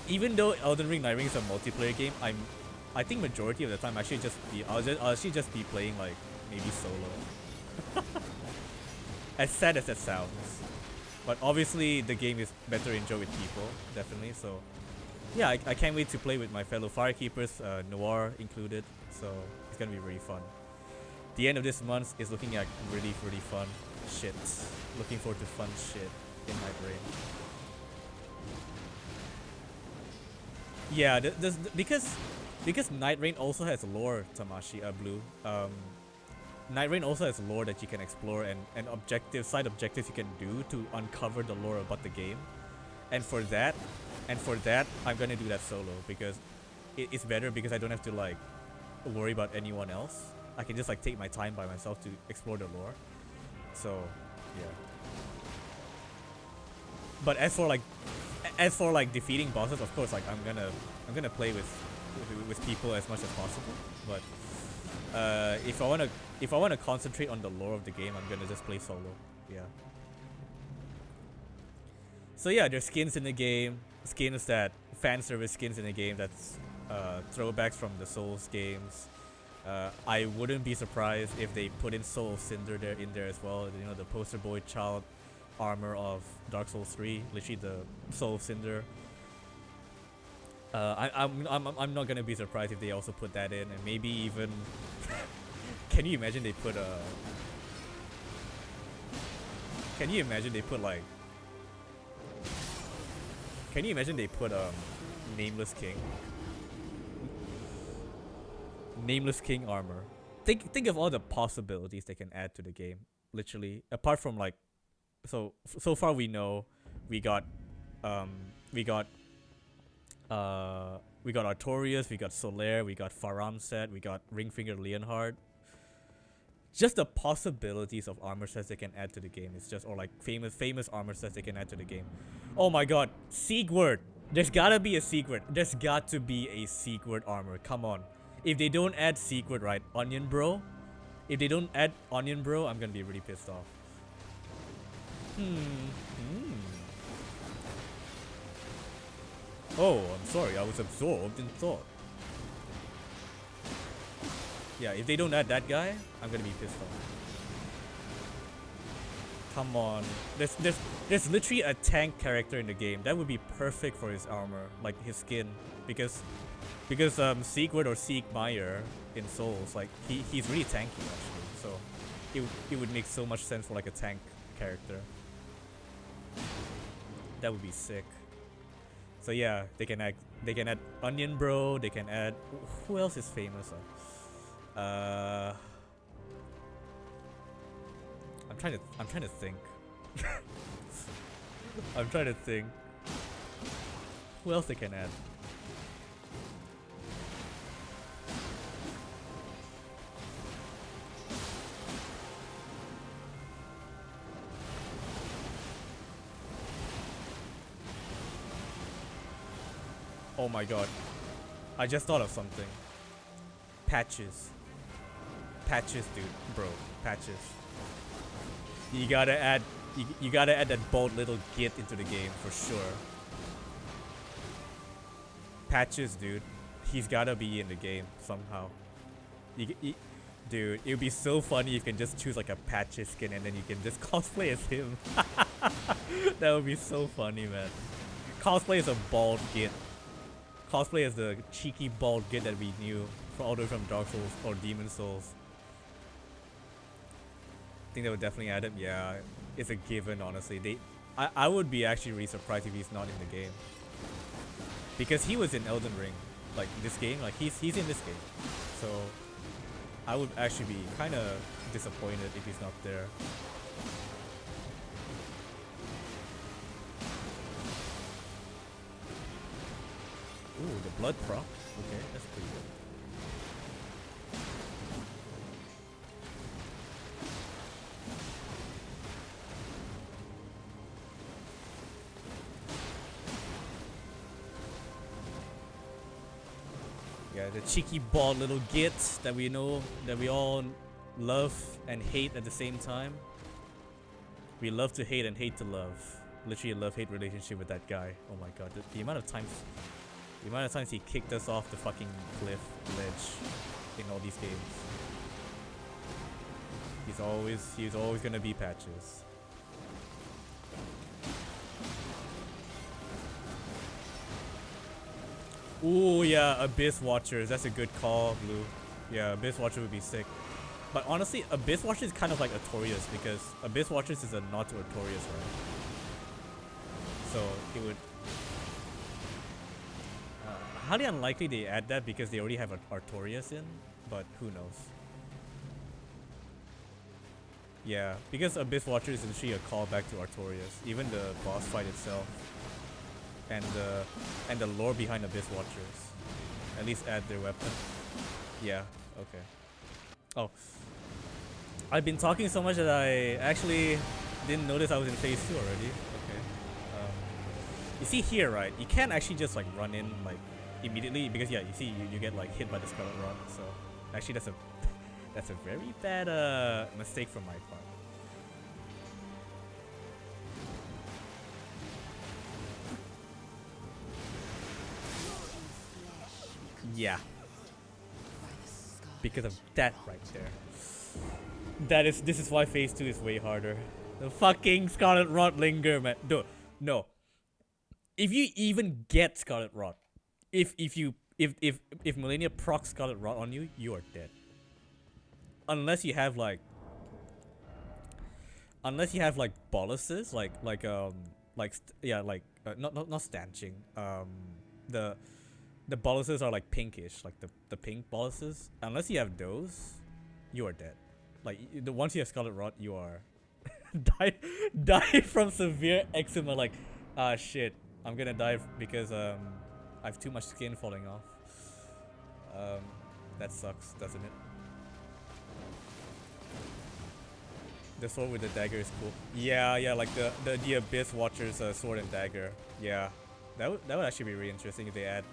even though Elden Ring Night Ring is a multiplayer game, I think majority of the time I'll actually just be playing like maybe solo. As sad as that sounds, but obviously the game is better enjoyed with people, definitely. So yeah, I can't wait to play with my fellow Firekeepers, Noir included. So it's gonna be really fun. The end of this month is looking like really fun shit. Looking forward to fun shit in Night Rain. Yeah, because Night Rain also has lore, Tamashi, Blue. Night Rain also has lore that you can explore and side objectives you can do to uncover the lore about the game. And for that, I'm gonna do that solo because it's better because I don't have to like worry about anyone else. I can just like take my time by myself to explore the lore. So, yeah. But as for like defeating bosses, of course, like I'm gonna play with people as much as possible. But if I wanna concentrate on the lore of the game, I'm gonna just play solo. Yeah. So yeah, there's skins in the game, fan service skins in the game that's throwbacks from the Souls games. I wouldn't be surprised if they put in Soul of Cinder in there as well. You know, the poster boy child armor of Dark Souls 3, literally the Soul of Cinder. I'm not gonna be surprised if they also put that in, and maybe even can you imagine they put Nameless King? Nameless King armor. Think of all the possibilities they can add to the game. Literally, apart from like, so far we know we got Artorias, we got Solaire, we got Faramset, we got Ringfinger Leonhard. Just the possibilities of armor sets they can add to the game. It's just, or like famous armor sets they can add to the game. Oh my god, Siegward! There's gotta be a Siegward. There's got to be a Siegward armor. Come on. If they don't add Siegward, right, Onion Bro? If they don't add Onion Bro, I'm gonna be really pissed off. Oh, I'm sorry, I was absorbed in thought. Yeah, if they don't add that guy, I'm gonna be pissed off. Come on. There's literally a tank character in the game. That would be perfect for his armor, like his skin. Because Siegward or Siegmeyer in Souls, like he's really tanky actually. So it would make so much sense for like a tank character. That would be sick. So yeah, they can add Onion Bro, they can add, who else is famous? I'm trying to think. I'm trying to think. Who else they can add? Oh my god. I just thought of something. Patches. Patches, dude. Bro. Patches. You gotta add that bold little git into the game for sure. Patches, dude. He's gotta be in the game somehow. Dude, it would be so funny if you can just choose like a Patches skin and then you can just cosplay as him. That would be so funny, man. Cosplay as a bald git. Cosplay as the cheeky bald git that we knew all the way from Dark Souls or Demon Souls. I think they would definitely add him. Yeah, it's a given, honestly. I would be actually really surprised if he's not in the game. Because he was in Elden Ring. Like, this game, like, he's in this game. So, I would actually be kind of disappointed if he's not there. Ooh, the blood prop. Okay, that's pretty good. Yeah, the cheeky bald little gits that we know, that we all love and hate at the same time. We love to hate and hate to love. Literally a love-hate relationship with that guy. Oh my god, the amount of times he kicked us off the fucking cliff ledge in all these games. He's always gonna be Patches. Ooh, yeah, Abyss Watchers. That's a good call, Blue. Yeah, Abyss Watcher would be sick. But honestly, Abyss Watcher is kind of like Artorias because Abyss Watchers is a nod to Artorias, right? So it would. highly unlikely they add that because they already have Artorias in, but who knows. Yeah, because Abyss Watcher is literally a callback to Artorias, even the boss fight itself, and the lore behind Abyss Watchers. At least add their weapon. Yeah. Okay. Oh, I've been talking so much that I actually didn't notice I was in phase 2 already. Okay. You see here, right? You can't actually just like run in like immediately because yeah, you see you get like hit by the Scarlet Rod. So actually that's a very bad mistake from my part. Yeah. Because of that right there. This is why phase 2 is way harder. The fucking Scarlet Rod linger, man. No. If you even get Scarlet Rod, if Malenia procs Scarlet Rod on you, you are dead. Unless you have like boluses, not stanching. The boluses are like pinkish, like the pink boluses. Unless you have those, you are dead. Like once you have Scarlet Rod, you are die from severe eczema. Like, ah shit, I'm gonna die because I have too much skin falling off. That sucks, doesn't it? The sword with the dagger is cool. Yeah, like the Abyss Watcher's sword and dagger. Yeah, that would actually be really interesting if they add.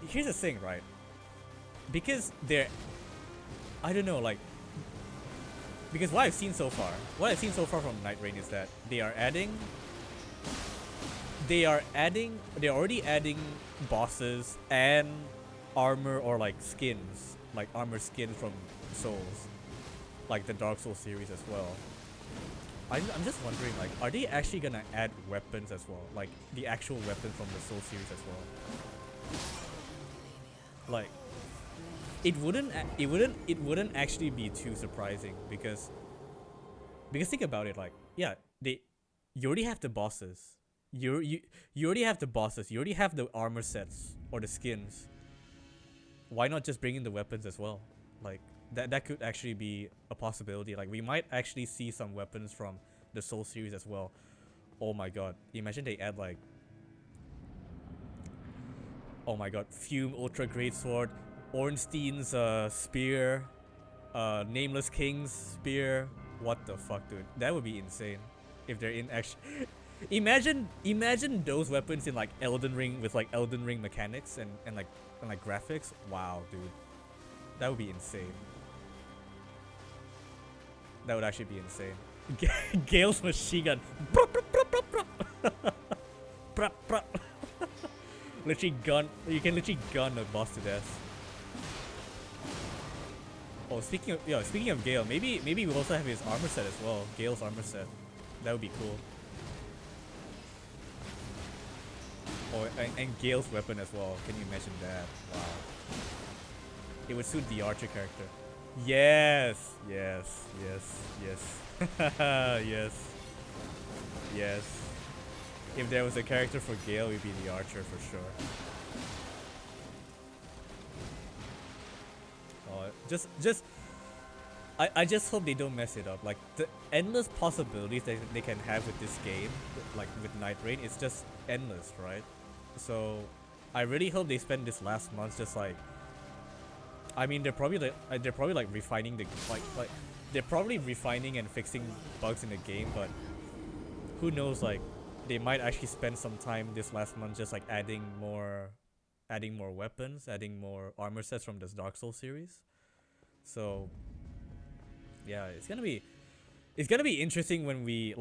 Here's the thing, right? Because they're, I don't know, like, because what I've seen so far from Night Rain is that they're already adding bosses and armor or like skins, like armor skins from Souls, like the Dark Souls series as well. I'm just wondering, like, are they actually gonna add weapons as well, like the actual weapons from the Souls series as well? Like, it wouldn't actually be too surprising because think about it, like, yeah, you already have the bosses. You already have the bosses. You already have the armor sets or the skins. Why not just bring in the weapons as well? Like, that could actually be a possibility. Like, we might actually see some weapons from the Soul series as well. Oh my god, imagine they add like, oh my god, Fume Ultra Great Sword, Ornstein's spear, Nameless King's spear. What the fuck, dude? That would be insane if they're in action. Imagine those weapons in like Elden Ring with like Elden Ring mechanics and like graphics. Wow, dude, that would be insane. That would actually be insane. Gale's machine gun. Literally gun. You can literally gun a boss to death. Oh, speaking of Gale, maybe we also have his armor set as well. Gale's armor set. That would be cool. Oh, and Gale's weapon as well. Can you imagine that? Wow. It would suit the archer character. Yes. Yes. If there was a character for Gale, it would be the archer for sure. I just hope they don't mess it up. Like, the endless possibilities that they can have with this game, like with Night Rain, it's just endless, right? So I really hope they spend this last month just like, I mean, they're probably like refining the like they're probably refining and fixing bugs in the game, but who knows, like they might actually spend some time this last month just like adding more weapons, adding more armor sets from this Dark Souls series. So yeah, it's gonna be interesting when me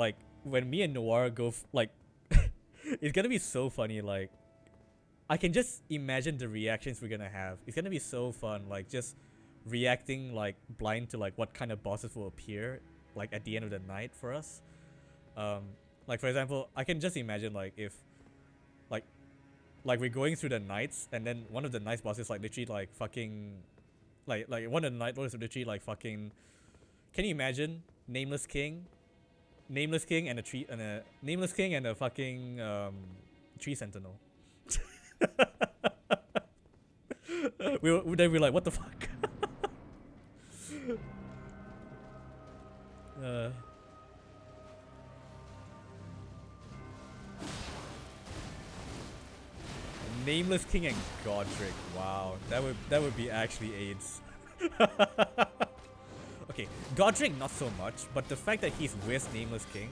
and Noir go like it's gonna be so funny. Like, I can just imagine the reactions we're gonna have. It's gonna be so fun, like just reacting like blind to like what kind of bosses will appear like at the end of the night for us. Like for example, I can just imagine like if like we're going through the nights and then one of the night bosses like literally like fucking like one of the night bosses literally like fucking, can you imagine Nameless King and a tree and a Nameless King and a fucking tree sentinel. They'd be like, what the fuck? uh, Nameless King and Godric. Wow, that would be actually AIDS. Okay, Godric not so much, but the fact that he's with Nameless King,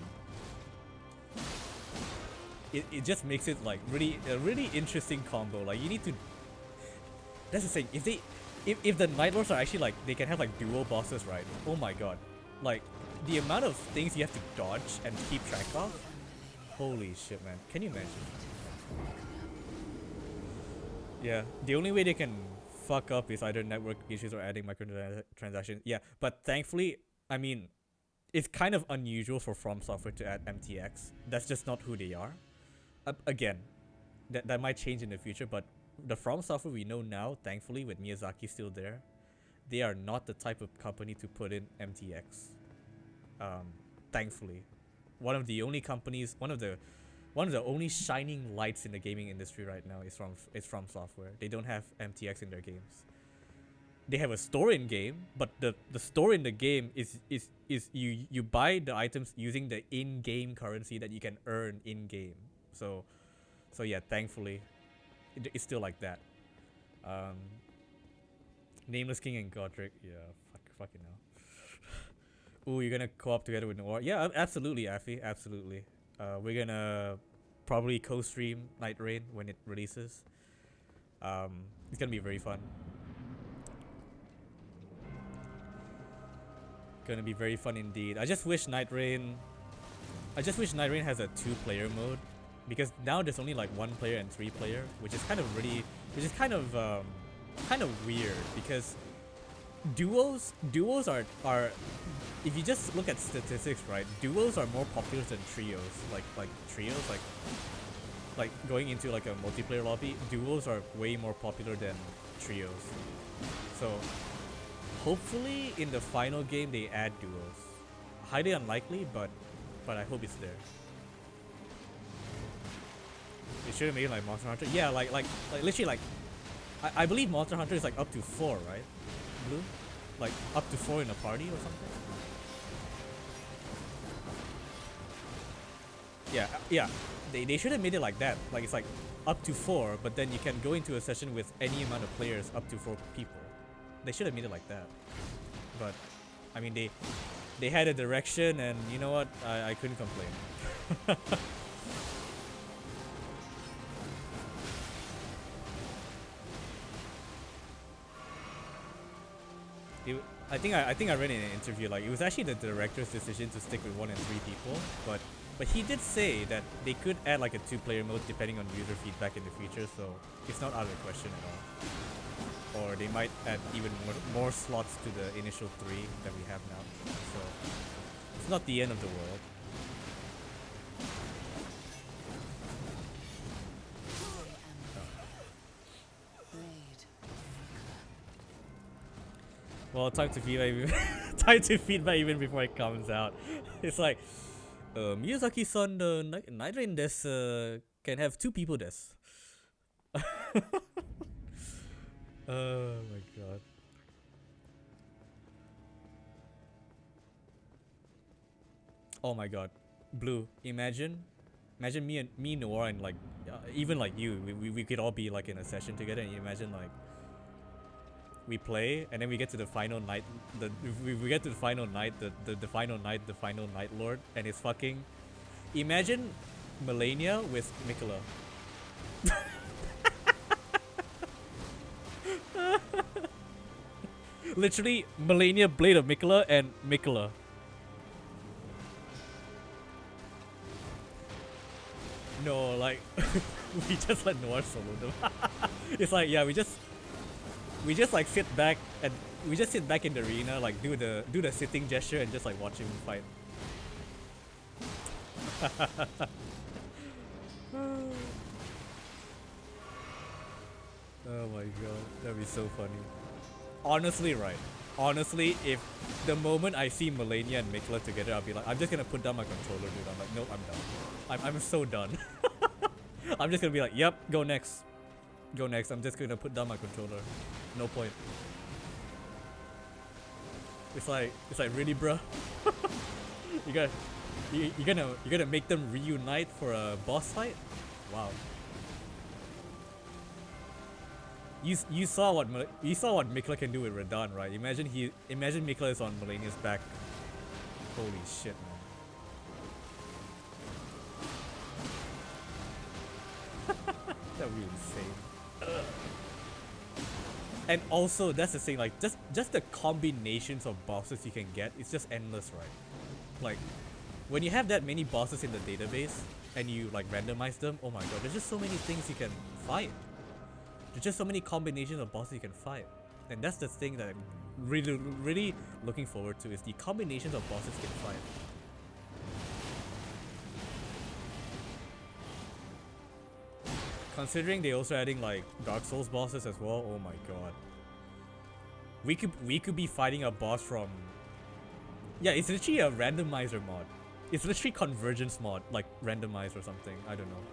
it just makes it like a really interesting combo. Like you need to. That's the thing. If the Night Lords are actually like they can have like dual bosses, right? Oh my god, like the amount of things you have to dodge and keep track of. Holy shit, man! Can you imagine? Yeah, the only way they can fuck up is either network issues or adding microtransactions. Yeah, but thankfully, I mean, it's kind of unusual for From Software to add MTX. That's just not who they are. Again, that might change in the future, but the From Software we know now, thankfully, with Miyazaki still there, they are not the type of company to put in MTX. Thankfully, one of the only companies, one of the only shining lights in the gaming industry right now is From Software. They don't have MTX in their games. They have a store in game, but the store in the game is you buy the items using the in-game currency that you can earn in game. So yeah, thankfully, it's still like that. Nameless King and Godric, yeah, fucking hell. Ooh, you're gonna co-op together with Noir? Yeah, absolutely, Afi, absolutely. We're gonna probably co-stream Night Rain when it releases. It's gonna be very fun. Gonna be very fun indeed. I just wish Night Rain has a 2-player mode, because now there's only like 1-player and 3-player, which is kind of weird, because duos are if you just look at statistics, right, duos are more popular than trios. Like trios, like going into like a multiplayer lobby, duos are way more popular than trios. So hopefully in the final game they add duos. Highly unlikely, but I hope it's there. They should have made it like Monster Hunter. Yeah, like literally like I believe Monster Hunter is like up to 4, right? Blue? Like up to 4 in a party or something? Yeah. They should have made it like that. Like it's like up to 4, but then you can go into a session with any amount of players up to 4 people. They should have made it like that. But I mean they had a direction, and you know what? I couldn't complain. I think I read in an interview, like it was actually the director's decision to stick with 1 and 3 people, but he did say that they could add like a 2-player mode depending on user feedback in the future, so it's not out of the question at all. Or they might add even more slots to the initial 3 that we have now, so it's not the end of the world. Well, time to feedback even before it comes out. It's like, Miyazaki-san, the Night Rain desu can have 2 people desu. Oh my god. Oh my god. Blue, imagine me, Noir, and like, even like you, we could all be like in a session together, and you imagine like, we play, and then we get to the final night. We get to the final night. The final night lord, and it's fucking. Imagine Malenia with Mikola. Literally, Malenia, Blade of Mikola, and Mikola. No, like we just let Noir solo them. It's like, yeah, we just like sit back in the arena, like do the sitting gesture and just like watch him fight. Oh my god, that'd be so funny. Honestly, right? Honestly, if the moment I see Malenia and Mikola together, I'll be like, I'm just gonna put down my controller, dude. I'm like, nope, I'm done. I'm so done. I'm just gonna be like, yep, go next. Go next. I'm just gonna put down my controller. No point. It's like really, bruh. You're gonna make them reunite for a boss fight? Wow. You saw what Mikla can do with Radahn, right? Imagine Mikla is on Malenia's back. Holy shit, man. That would be insane. And also, that's the thing, like just the combinations of bosses you can get, it's just endless, right? Like, when you have that many bosses in the database and you like randomize them, oh my god, there's just so many things you can fight. There's just so many combinations of bosses you can fight. And that's the thing that I'm really looking forward to, is the combinations of bosses you can fight. Considering they also adding like Dark Souls bosses as well, oh my god. We could be fighting a boss from... Yeah, it's literally a randomizer mod. It's literally convergence mod, like randomize or something. I don't know.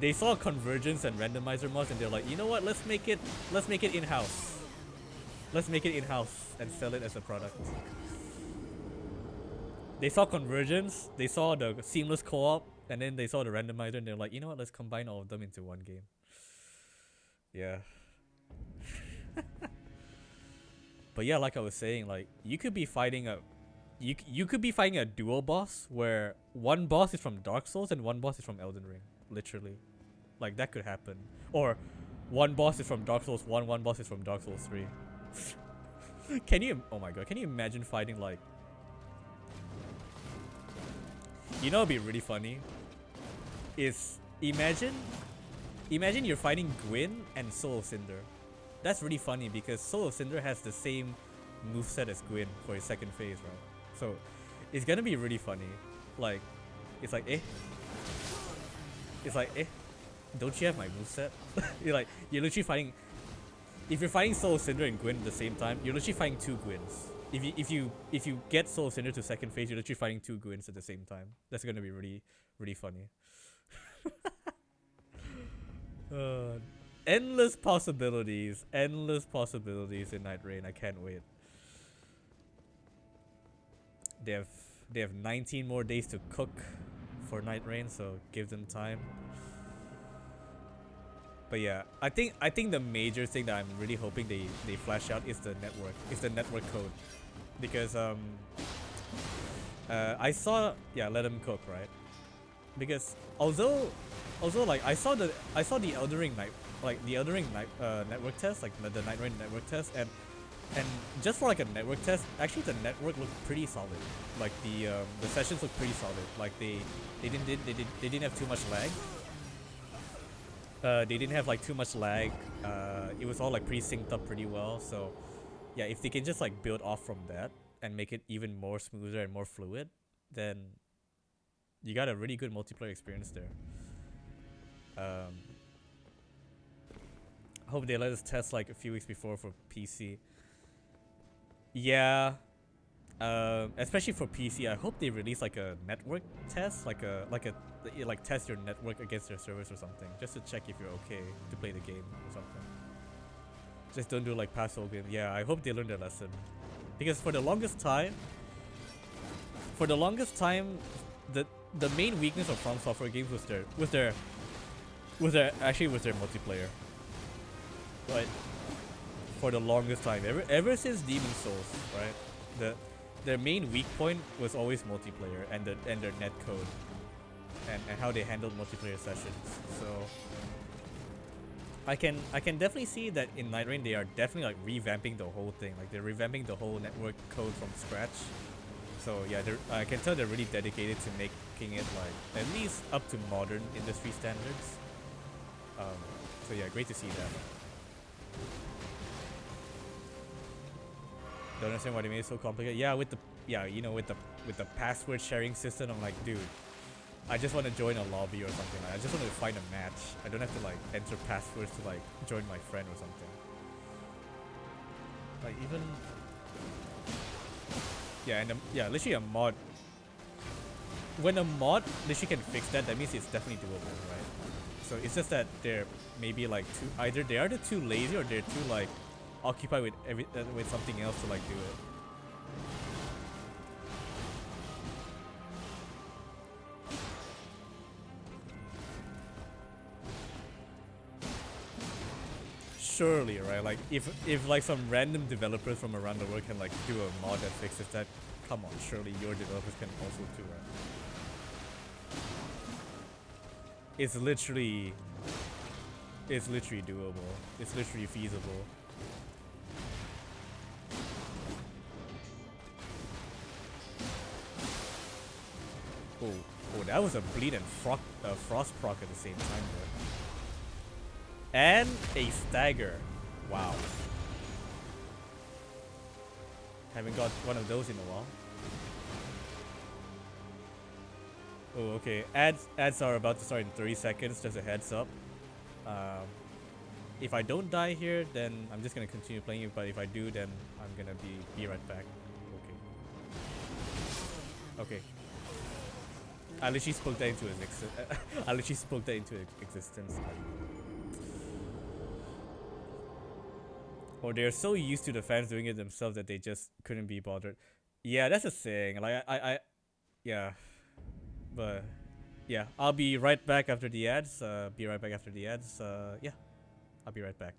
They saw convergence and randomizer mods and they're like, you know what? Let's make it in-house. Let's make it in-house and sell it as a product. They saw convergence, they saw the seamless co-op, and then they saw the randomizer and they're like, you know what? Let's combine all of them into one game. Yeah. But yeah, like I was saying, like you could be fighting a dual boss where one boss is from Dark Souls and one boss is from Elden Ring. Literally. Like that could happen. Or one boss is from Dark Souls 1, one boss is from Dark Souls 3. Oh my god, can you imagine fighting like... You know what'd be really funny? Is imagine you're fighting Gwyn and Soul of Cinder. That's really funny because Soul of Cinder has the same moveset as Gwyn for his second phase, right? So it's gonna be really funny. Like, it's like, don't you have my moveset? you're literally fighting... If you're fighting Soul of Cinder and Gwyn at the same time, you're literally fighting two Gwyns. If you get Soul of Cinder to second phase, you're literally fighting two Gwyns at the same time. That's gonna be really funny. Endless possibilities in Night Rain. I can't wait. They have 19 more days to cook for Night Rain, so give them time. But yeah, I think the major thing that I'm really hoping they flash out is the network code, because I saw, yeah, let them cook, right? Because although like I saw the Elden Ring network test, like the Night Rain network test, and just for like a network test, actually the network looked pretty solid. Like the sessions looked pretty solid. Like they didn't have too much lag. They didn't have like too much lag. It was all like pretty synced up pretty well. So yeah, if they can just like build off from that and make it even more smoother and more fluid, then you got a really good multiplayer experience there. Hope they let us test like a few weeks before for PC. Yeah, especially for PC, I hope they release like a network test, like test your network against their servers or something, just to check if you're okay to play the game or something. Just don't do like past whole game. Yeah, I hope they learn their lesson, because for the longest time, the main weakness of From Software games was their multiplayer. But for the longest time, ever since Demon Souls, right? Their main weak point was always multiplayer and their netcode and how they handled multiplayer sessions. So I can definitely see that in Night Rain they are definitely like revamping the whole thing. Like they're revamping the whole network code from scratch. So yeah, I can tell they're really dedicated to making it like at least up to modern industry standards. So yeah, great to see that. Don't understand why they made it so complicated. Yeah, with the password sharing system, I'm like, dude, I just want to join a lobby or something. Like, I just want to find a match. I don't have to like enter passwords to like join my friend or something. Like even, yeah, and literally a mod. when a mod literally can fix that, that means it's definitely doable, right? So it's just that they're maybe like too, either they are too lazy or they're too like occupied with with something else to like do it. Surely, right? Like if like some random developers from around the world can like do a mod that fixes that, come on, surely your developers can also do it. It's literally doable. It's literally feasible. Oh, oh, that was a bleed and frost proc at the same time there. And a stagger. Wow. Haven't got one of those in a while. Oh, okay. Ads are about to start in 30 seconds. Just a heads up. Um, if I don't die here, then I'm just gonna continue playing it. But if I do, then I'm gonna be right back. Okay. Okay. I literally spoke that into existence. I literally spoke that into existence. Or they're so used to the fans doing it themselves that they just couldn't be bothered. Yeah, that's a thing. Like yeah. But yeah, I'll be right back after the ads. Be right back after the ads. Yeah, I'll be right back.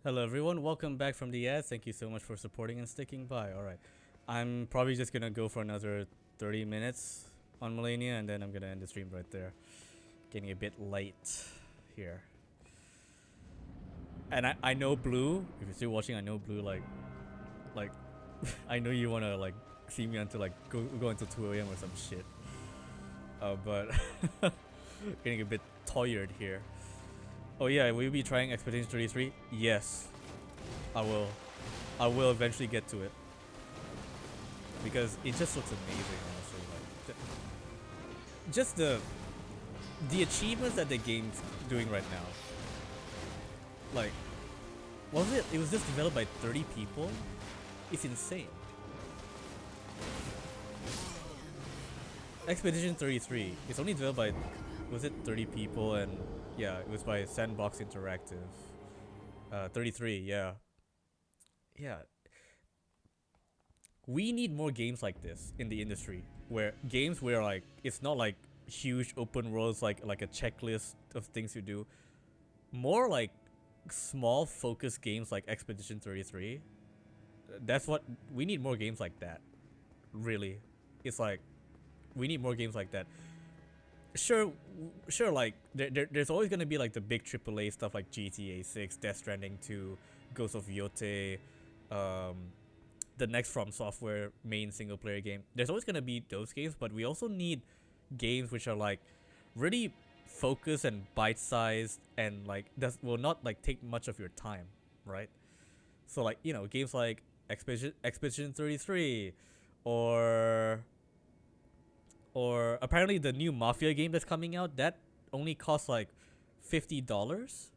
Hello everyone, welcome back from the ads. Thank you so much for supporting and sticking by. Alright, I'm probably just gonna go for another 30 minutes on Malenia and then I'm gonna end the stream right there. Getting a bit late here. And I know Blue, if you're still watching, I know Blue like I know you wanna like see me until like go until 2 AM or some shit. But getting a bit tired here. Oh yeah, will you be trying Expedition 33? Yes, I will. I will eventually get to it because it just looks amazing, honestly. Like, just the achievements that the game's doing right now. Like, what was it? It was just developed by 30 people. It's insane. Expedition 33. It's only developed by, was it 30 people and. Yeah, it was by Sandbox Interactive. 33, yeah. Yeah. We need more games like this in the industry. Where games where like it's not like huge open worlds like a checklist of things you do. More like small focused games like Expedition 33. That's what we need, more games like that. Really. It's like we need more games like that. Sure, like there's always gonna be like the big AAA stuff like GTA 6, Death Stranding 2, Ghost of Yotei, the next From Software main single player game. There's always gonna be those games, but we also need games which are like really focused and bite-sized and like that will not like take much of your time, right? So like, you know, games like Expedition 33 or apparently the new Mafia game that's coming out, that only costs like $50,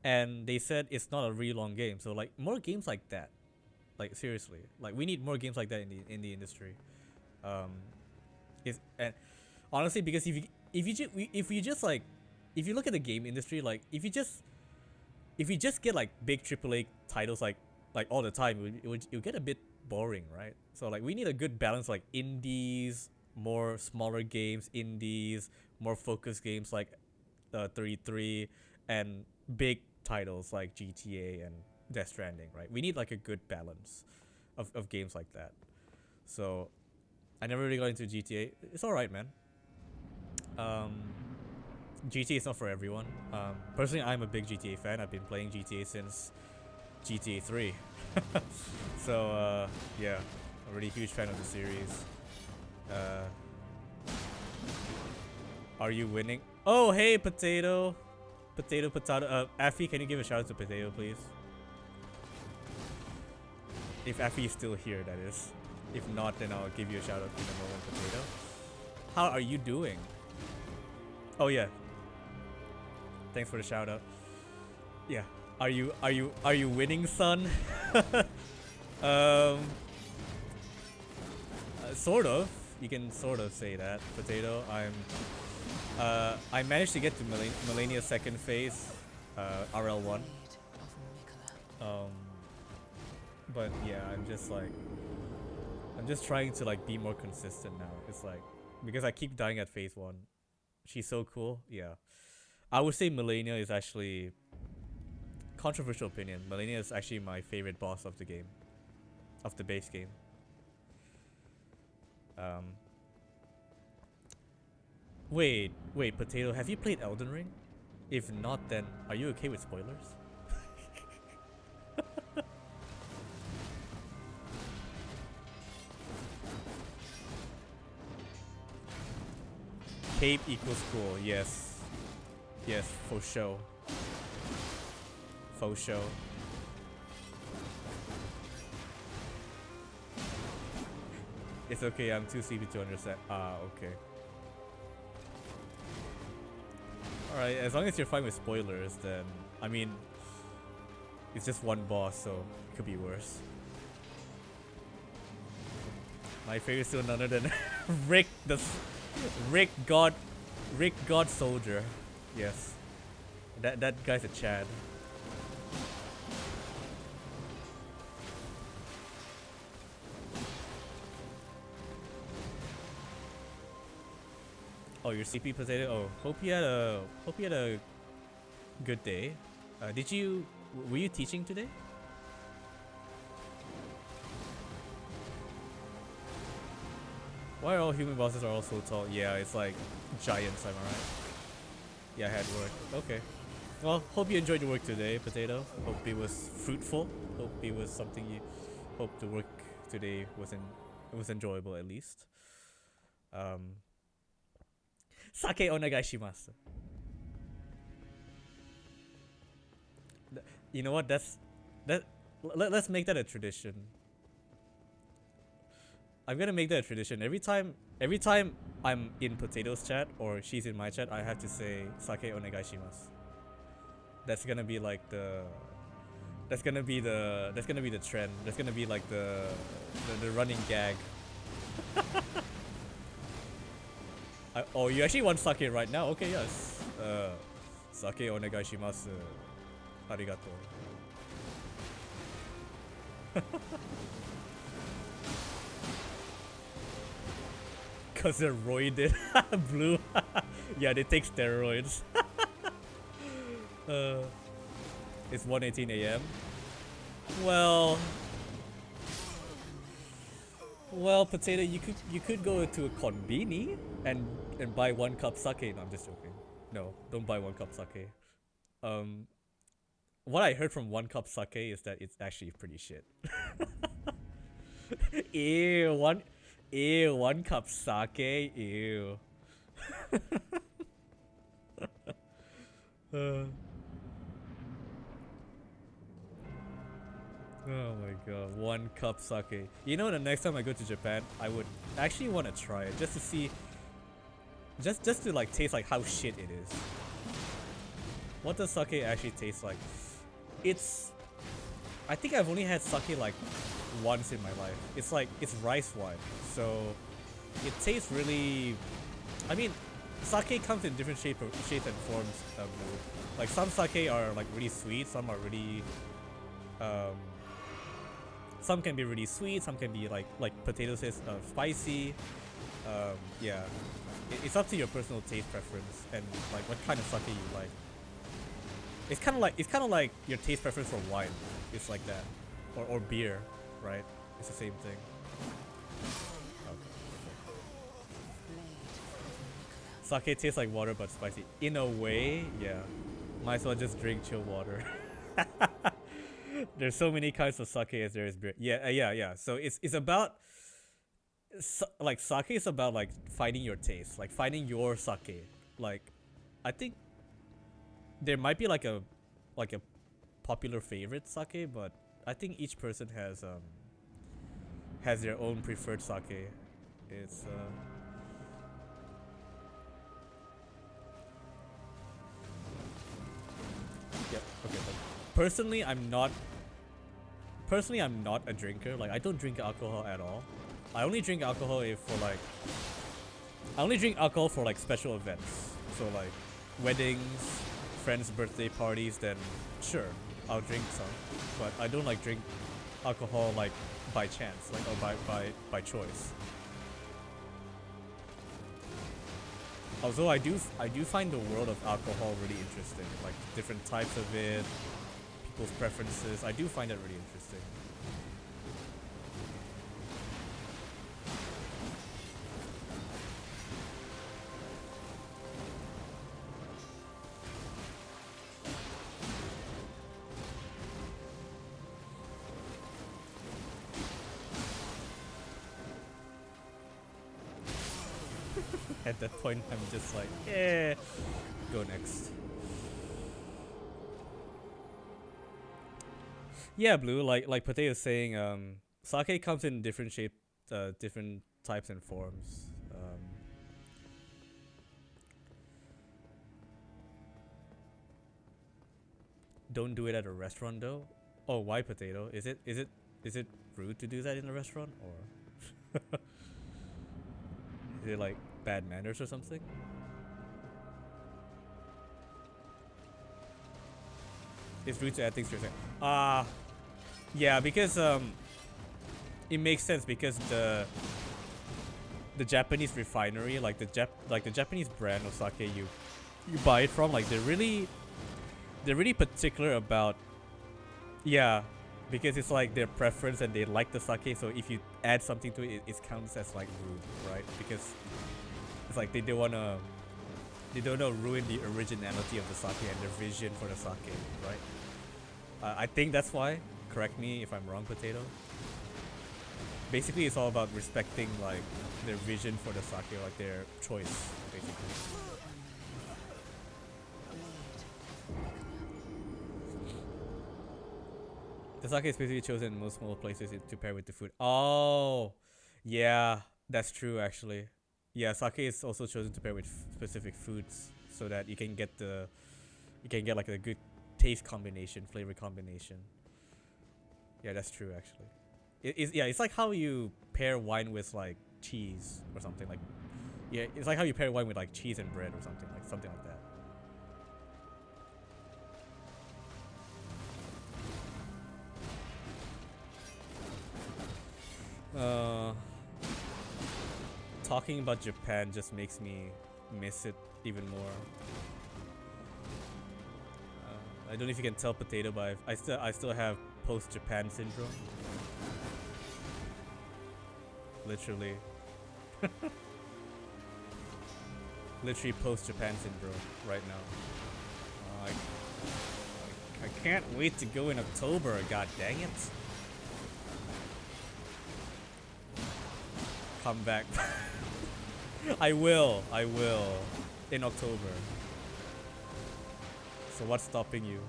and they said it's not a really long game. So like more games like that, like seriously, like we need more games like that in the industry. And honestly, because if you just like if you look at the game industry, like if you just get like big AAA titles like all the time, it would get a bit boring, right? So like we need a good balance, like indies, more smaller games, indies, more focused games like 33, and big titles like GTA and Death Stranding, right? We need like a good balance of games like that. So I never really got into GTA. It's alright, man. GTA is not for everyone. Personally, I'm a big GTA fan. I've been playing GTA since GTA 3. So yeah, a really huge fan of the series. Are you winning? Oh, hey, potato. Affy, can you give a shout out to Potato, please? If Affy is still here, that is. If not, then I'll give you a shout out in a moment, Potato. How are you doing? Oh yeah. Thanks for the shout out. Yeah. Are you winning, son? Sort of. You can sort of say that, Potato. I managed to get to Malenia's second phase, RL1. But yeah, I'm just trying to like be more consistent now. It's like because I keep dying at phase 1. She's so cool. Yeah, I would say Malenia is actually, controversial opinion, Malenia is actually my favorite boss of the game, of the base game. Wait, Potato, have you played Elden Ring? If not, then are you okay with spoilers? Cape equals cool, yes. Yes, for sure. For sure. It's okay, I'm too sleepy to understand. Ah, okay. Alright, as long as you're fine with spoilers, then I mean, it's just one boss, so it could be worse. My favorite still none other than Rick God Soldier. Yes. That guy's a Chad. Oh, you're sleepy, Potato? Oh, hope you had a good day. Were you teaching today? Why are all human bosses are all so tall? Yeah, it's like giants, am I right? Yeah, I had work. Okay. Well, hope you enjoyed your work today, Potato. Hope it was fruitful. Hope it was something you hope the work today was enjoyable at least. Sake onegai shimasu. You know what? Let's make that a tradition. I'm gonna make that a tradition. Every time I'm in Potato's chat or she's in my chat, I have to say sake onegai shimasu. That's gonna be like the trend. That's gonna be like the running gag. Oh, you actually want sake right now? Okay, yes. Sake onegai shimasu. Arigato. Cause they're roided. Blue. Yeah, they take steroids. It's 1:18 a.m. Well, Potato, you could go to a konbini and buy 1 cup sake. No, I'm just joking. No, don't buy 1 cup sake. What I heard from 1 cup sake is that it's actually pretty shit. Ew, 1 cup sake. Ew. Oh my god, 1 cup sake. You know, the next time I go to Japan, I would actually want to try it just to see, just to like taste like how shit it is. What does sake actually taste like? I think I've only had sake like once in my life. It's rice wine, so it tastes really. I mean, sake comes in different shapes and forms. Like some sake are like really sweet, some are really. Some can be really sweet, some can be like Potato says, spicy. Yeah, it's up to your personal taste preference and like what kind of sake you like. It's kind of like your taste preference for wine. It's like that, or beer, right? It's the same thing. Okay. Sake tastes like water but spicy. In a way, yeah. Might as well just drink chill water. There's so many kinds of sake as there is beer. Yeah. So it's about like sake is about like finding your taste, like finding your sake. Like, I think there might be like a popular favorite sake, but I think each person has their own preferred sake. It's yep. Okay. Personally, I'm not a drinker. Like, I don't drink alcohol at all. I only drink alcohol for like special events. So like weddings, friends' birthday parties, then sure, I'll drink some. But I don't like drink alcohol like by chance, like or by choice. Although I do find the world of alcohol really interesting, like different types of it, people's preferences. I do find it really interesting. At that point, I'm just like, go next. Yeah, Blue, like Potato's saying, sake comes in different shapes, different types and forms. Don't do it at a restaurant though. Oh, why, Potato? Is it rude to do that in a restaurant, or is it like bad manners or something? It's rude to add things to your yeah, because it makes sense because the Japanese refinery, like the Japanese brand of sake you buy it from, like they're really particular about Yeah, because it's like their preference and they like the sake. So if you add something to it, it counts as like rude, right? Because it's like they don't know ruin the originality of the sake and their vision for the sake, right? I think that's why. Correct me if I'm wrong, Potato. Basically, it's all about respecting like their vision for the sake, like their choice, basically. The sake is basically chosen in most small places to pair with the food. Oh, yeah, that's true actually. Yeah, sake is also chosen to pair with specific foods so that you can get like a good taste combination, flavor combination. Yeah, that's true actually. Yeah, it's like how you pair wine with like cheese or something like. Yeah, it's like how you pair wine with like cheese and bread or something like that. Talking about Japan just makes me miss it even more. I don't know if you can tell, Potato, but I still have post Japan syndrome. Literally. Literally post Japan syndrome right now. I can't wait to go in October. God dang it! Come back. I will in October. So what's stopping you?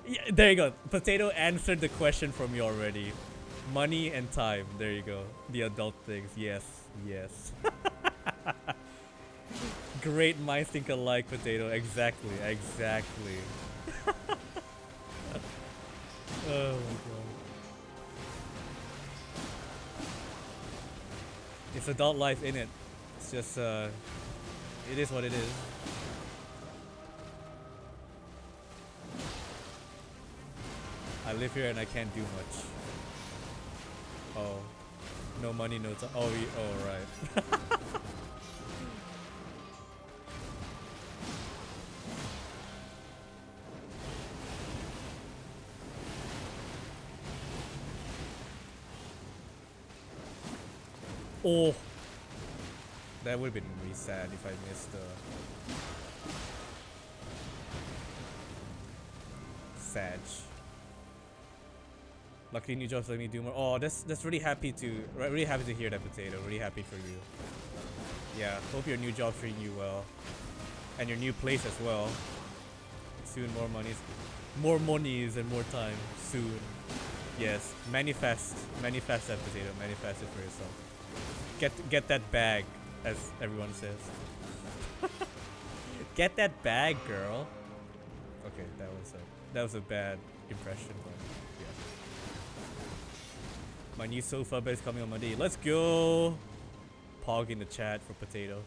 Yeah, there you go. Potato answered the question for me already. Money and time. There you go. The adult things. Yes. Yes. Great minds think alike, Potato. Exactly. Exactly. Oh my god. It's adult life in it. It's just it is what it is. I live here and I can't do much. Oh. No money, no time. Oh, oh, right. Oh. That would have been really sad if I missed Sag. Luckily, new jobs let me do more. Oh, that's really happy to hear that, Potato. Really happy for you. Yeah, hope your new job's treating you well, and your new place as well. Soon, more monies, and more time. Soon. Yes, manifest that, Potato. Manifest it for yourself. Get that bag, as everyone says. Get that bag, girl. Okay, that was a bad impression, but yeah. My new sofa bed is coming on Monday. Let's go. Pog in the chat for Potato.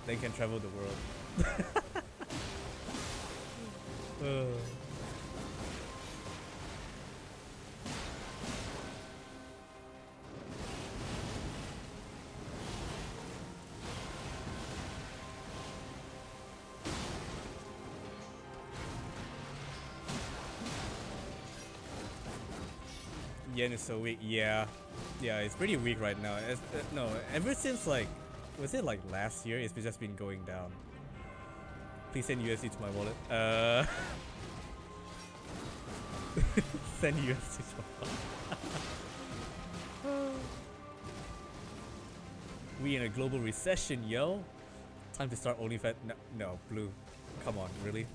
They can travel the world. Yen is so weak. Yeah, it's pretty weak right now. No, ever since like, was it like last year? It's just been going down. Please send USD to my wallet. Send USD to my wallet. We in a global recession, yo. Time to start OnlyFans. No, Blue. Come on, really?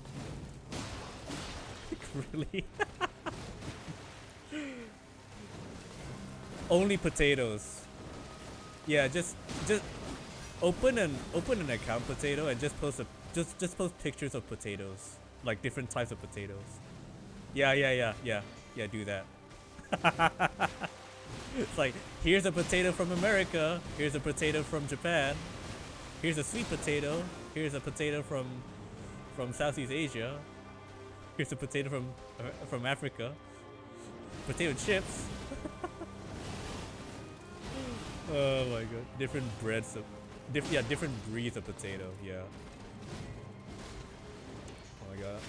Really? Only potatoes. Yeah, just open an account, Potato, and just post post pictures of potatoes, like different types of potatoes. Yeah, do that. It's like, here's a potato from America, here's a potato from Japan, here's a sweet potato, here's a potato from Southeast Asia, here's a potato from Africa. Potato chips. Oh my god. Different breeds of different breeds of potato, yeah. Oh god.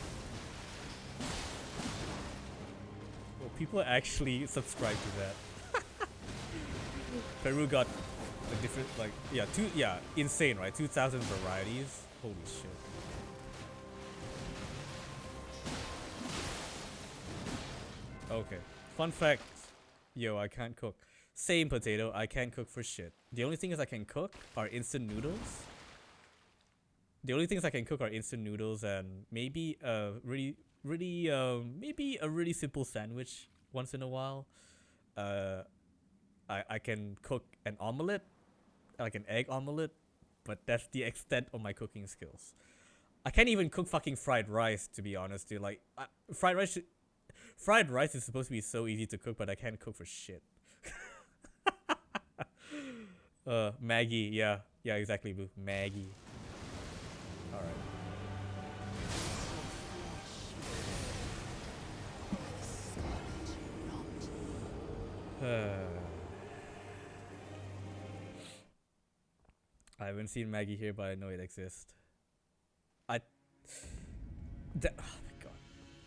Well, people actually subscribe to that. Peru got a different, like, insane, right? 2,000 varieties. Holy shit. Okay. Fun fact. Yo, I can't cook. Same potato, I can't cook for shit. The only thing is I can cook are instant noodles. And maybe maybe a really simple sandwich once in a while. I can cook an omelette, like an egg omelette, but that's the extent of my cooking skills. I can't even cook fucking fried rice, to be honest, dude. Like, fried rice is supposed to be so easy to cook, but I can't cook for shit. Maggie, yeah, exactly, boo. Maggie. All right. I haven't seen Maggie here, but I know it exists. Oh my god.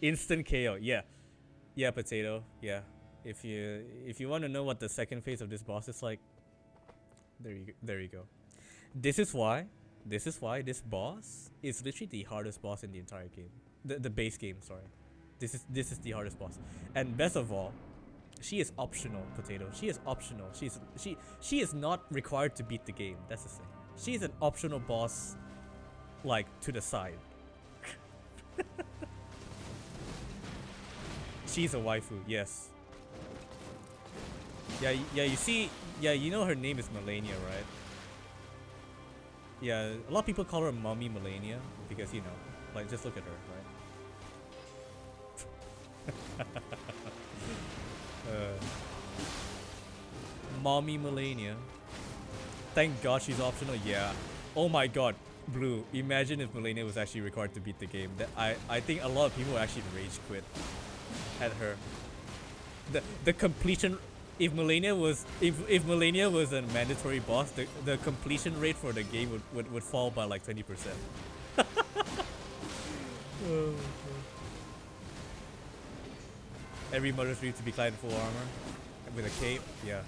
Instant KO. Yeah, potato. Yeah. If you want to know what the second phase of this boss is like, there you go. This is why this boss is literally the hardest boss in the entire game. The base game, sorry. This is the hardest boss. And best of all, she is optional, potato. She is optional. She is not required to beat the game. That's the thing. She's an optional boss, like, to the side. She's a waifu, yes. Yeah, you see, you know her name is Malenia, right? Yeah, a lot of people call her Mommy Malenia because, you know, like, just look at her, right? Mommy Malenia. Thank god she's optional, yeah. Oh my god, Blue, imagine if Malenia was actually required to beat the game. I think a lot of people would actually rage quit at her. The completion, if Malenia was a mandatory boss, the completion rate for the game would fall by like 20%. Oh, every mother's dream to be clad in full armor with a cape, yeah.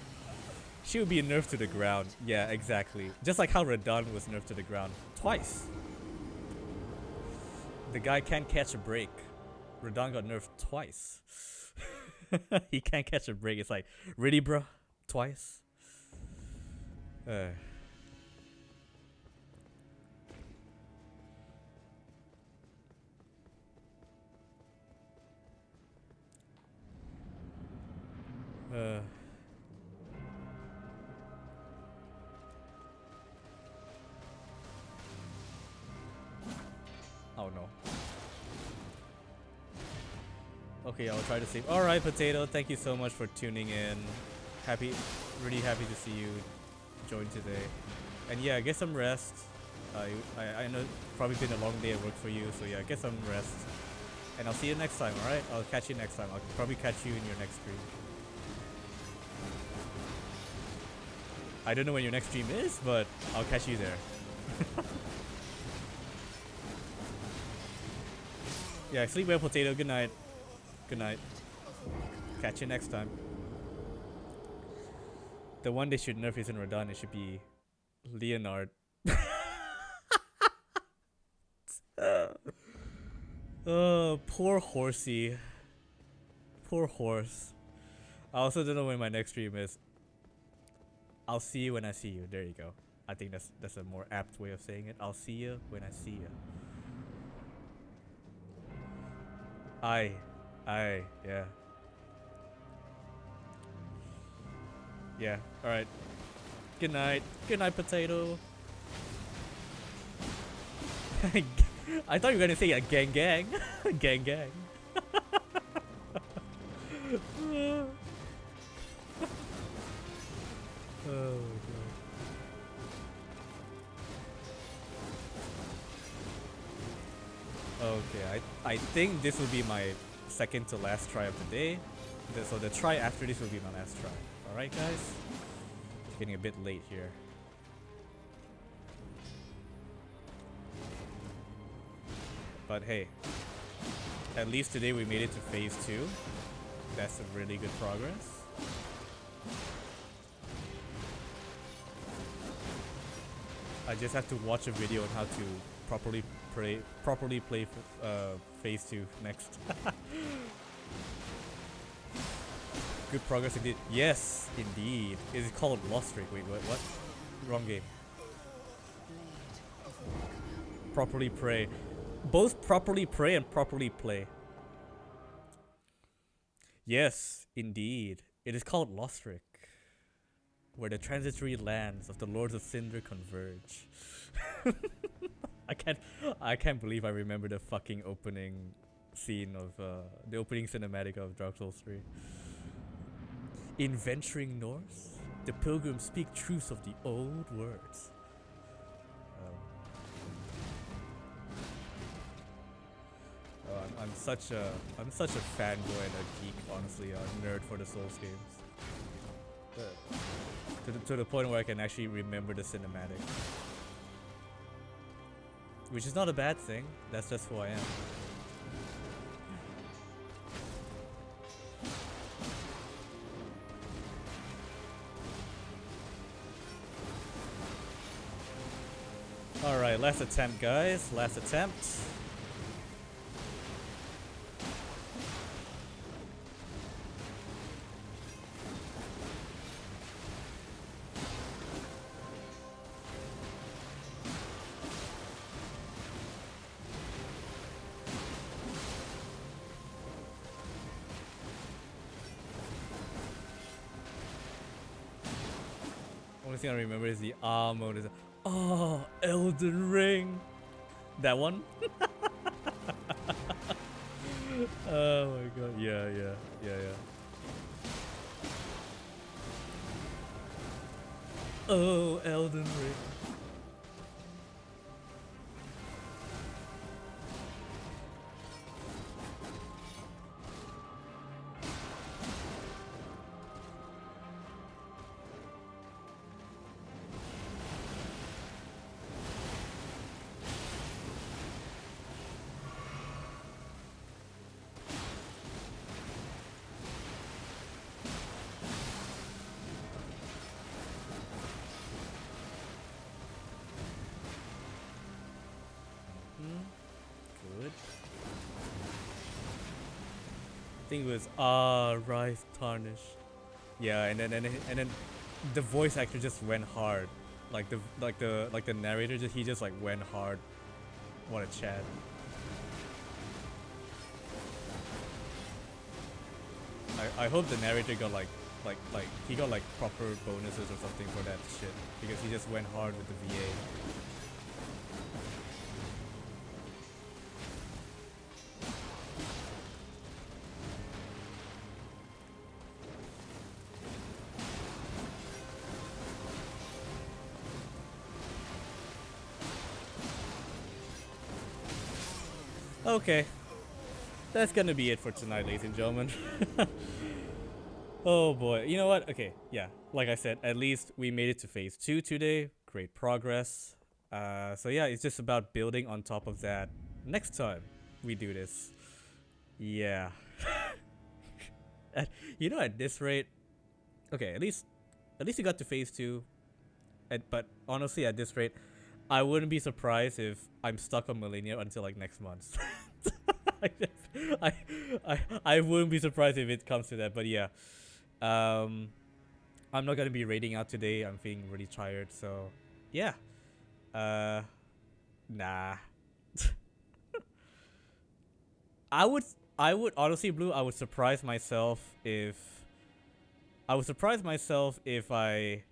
She would be nerfed to the ground. Yeah, exactly. Just like how Radon was nerfed to the ground twice. The guy can't catch a break. Radon got nerfed twice. He can't catch a break. It's like, really, bro? Twice? Oh no. Okay, I'll try to save. Alright, Potato, thank you so much for tuning in. Really happy to see you join today. And yeah, get some rest. I know it's probably been a long day at work for you, so yeah, get some rest. And I'll see you next time, alright? I'll catch you next time. I'll probably catch you in your next stream. I don't know when your next stream is, but I'll catch you there. Yeah, sleep well, Potato. Good night. Good night. Catch you next time. The one they should nerf isn't Radon, it should be Leonard. Oh, poor horsey. Poor horse. I also don't know when my next stream is. I'll see you when I see you. There you go. I think that's a more apt way of saying it. I'll see you when I see you. Aye, yeah. Yeah, alright. Good night. Good night, Potato. I thought you were gonna say a gang gang. Gang gang. Oh, God. Okay, I think this will be my second to last try of the day. So the try after this will be my last try. Alright, guys? It's getting a bit late here. But hey, at least today we made it to phase 2. That's some really good progress. I just have to watch a video on how to properly play phase 2 next. Good progress indeed. Yes, indeed. Is it called Lost Streak? Wait, what? Wrong game. Properly pray. Both properly pray and properly play. Yes, indeed. It is called Lost Streak, where the transitory lands of the Lords of Cinder converge. I can't believe I remember the fucking opening scene of the opening cinematic of Dark Souls 3. In venturing north, the pilgrims speak truths of the old words. I'm such a fanboy and a geek, honestly, a nerd for the Souls games. To the point where I can actually remember the cinematic. Which is not a bad thing, that's just who I am. Alright, last attempt, guys. Last attempt. Only thing I remember is the R mode. Is oh, Elden Ring. That one? Oh my god. Yeah. Oh, Elden Ring. Good. I think it was Rise Tarnish. Yeah, and then the voice actor just went hard. Like the narrator he just like went hard. What a chat. I hope the narrator got like he got like proper bonuses or something for that shit, because he just went hard with the VA. Okay, that's gonna be it for tonight, ladies and gentlemen. Oh boy, you know what? Okay, yeah, like I said, at least we made it to phase 2 today. Great progress. So yeah, it's just about building on top of that next time we do this. Yeah. You know, at this rate, okay, at least we got to phase 2. But honestly, at this rate, I wouldn't be surprised if I'm stuck on Malenia until like next month. I wouldn't be surprised if it comes to that. But yeah, I'm not gonna be raiding out today. I'm feeling really tired. So yeah, nah. I would honestly, Blue, I would surprise myself if I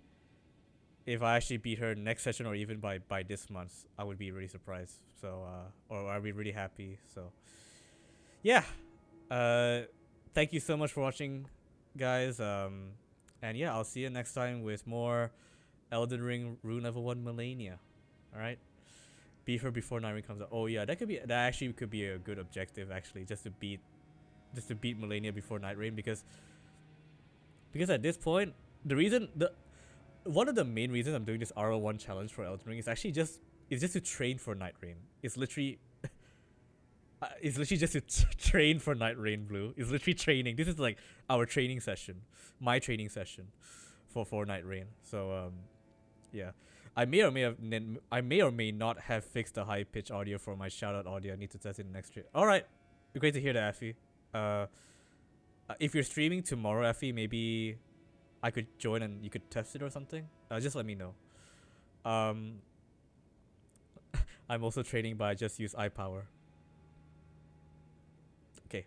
actually beat her next session, or even by this month. I would be really surprised. So or I'd be really happy. So yeah, thank you so much for watching, guys. And yeah, I'll see you next time with more Elden Ring Rune Level 1 Malenia. All right, beat her before Night Rain comes out. Oh yeah, that actually could be a good objective, actually, just to beat Malenia before Night Rain, because at this point, one of the main reasons I'm doing this RL1 challenge for Elden Ring is actually just to train for Night Rain. It's literally It's literally just to train for Night Rain Blue. It's literally training. This is like our training session, my training session, for Night Rain. So yeah, I may or may not have fixed the high pitch audio for my shout out audio. I need to test it in the next stream. All right, great to hear that, Effie. If you're streaming tomorrow, Effie, maybe I could join and you could test it or something. Just let me know. I'm also training, but I just use eye power. Okay.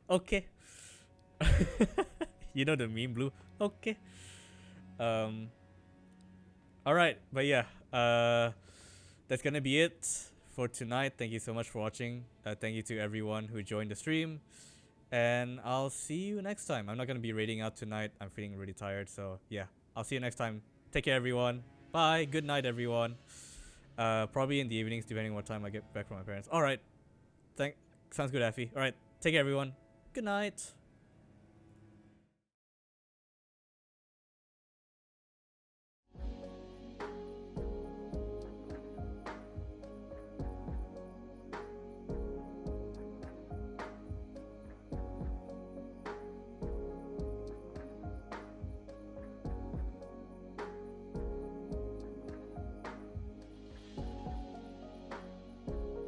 Okay. You know the meme, Blue? Okay. Alright, but yeah. That's gonna be it for tonight. Thank you so much for watching. Thank you to everyone who joined the stream. And I'll see you next time. I'm not gonna be raiding out tonight. I'm feeling really tired, so yeah. I'll see you next time. Take care, everyone. Bye. Good night, everyone. Probably in the evenings, depending on what time I get back from my parents. Alright. Sounds good, Effie. Alright. Take care, everyone. Good night.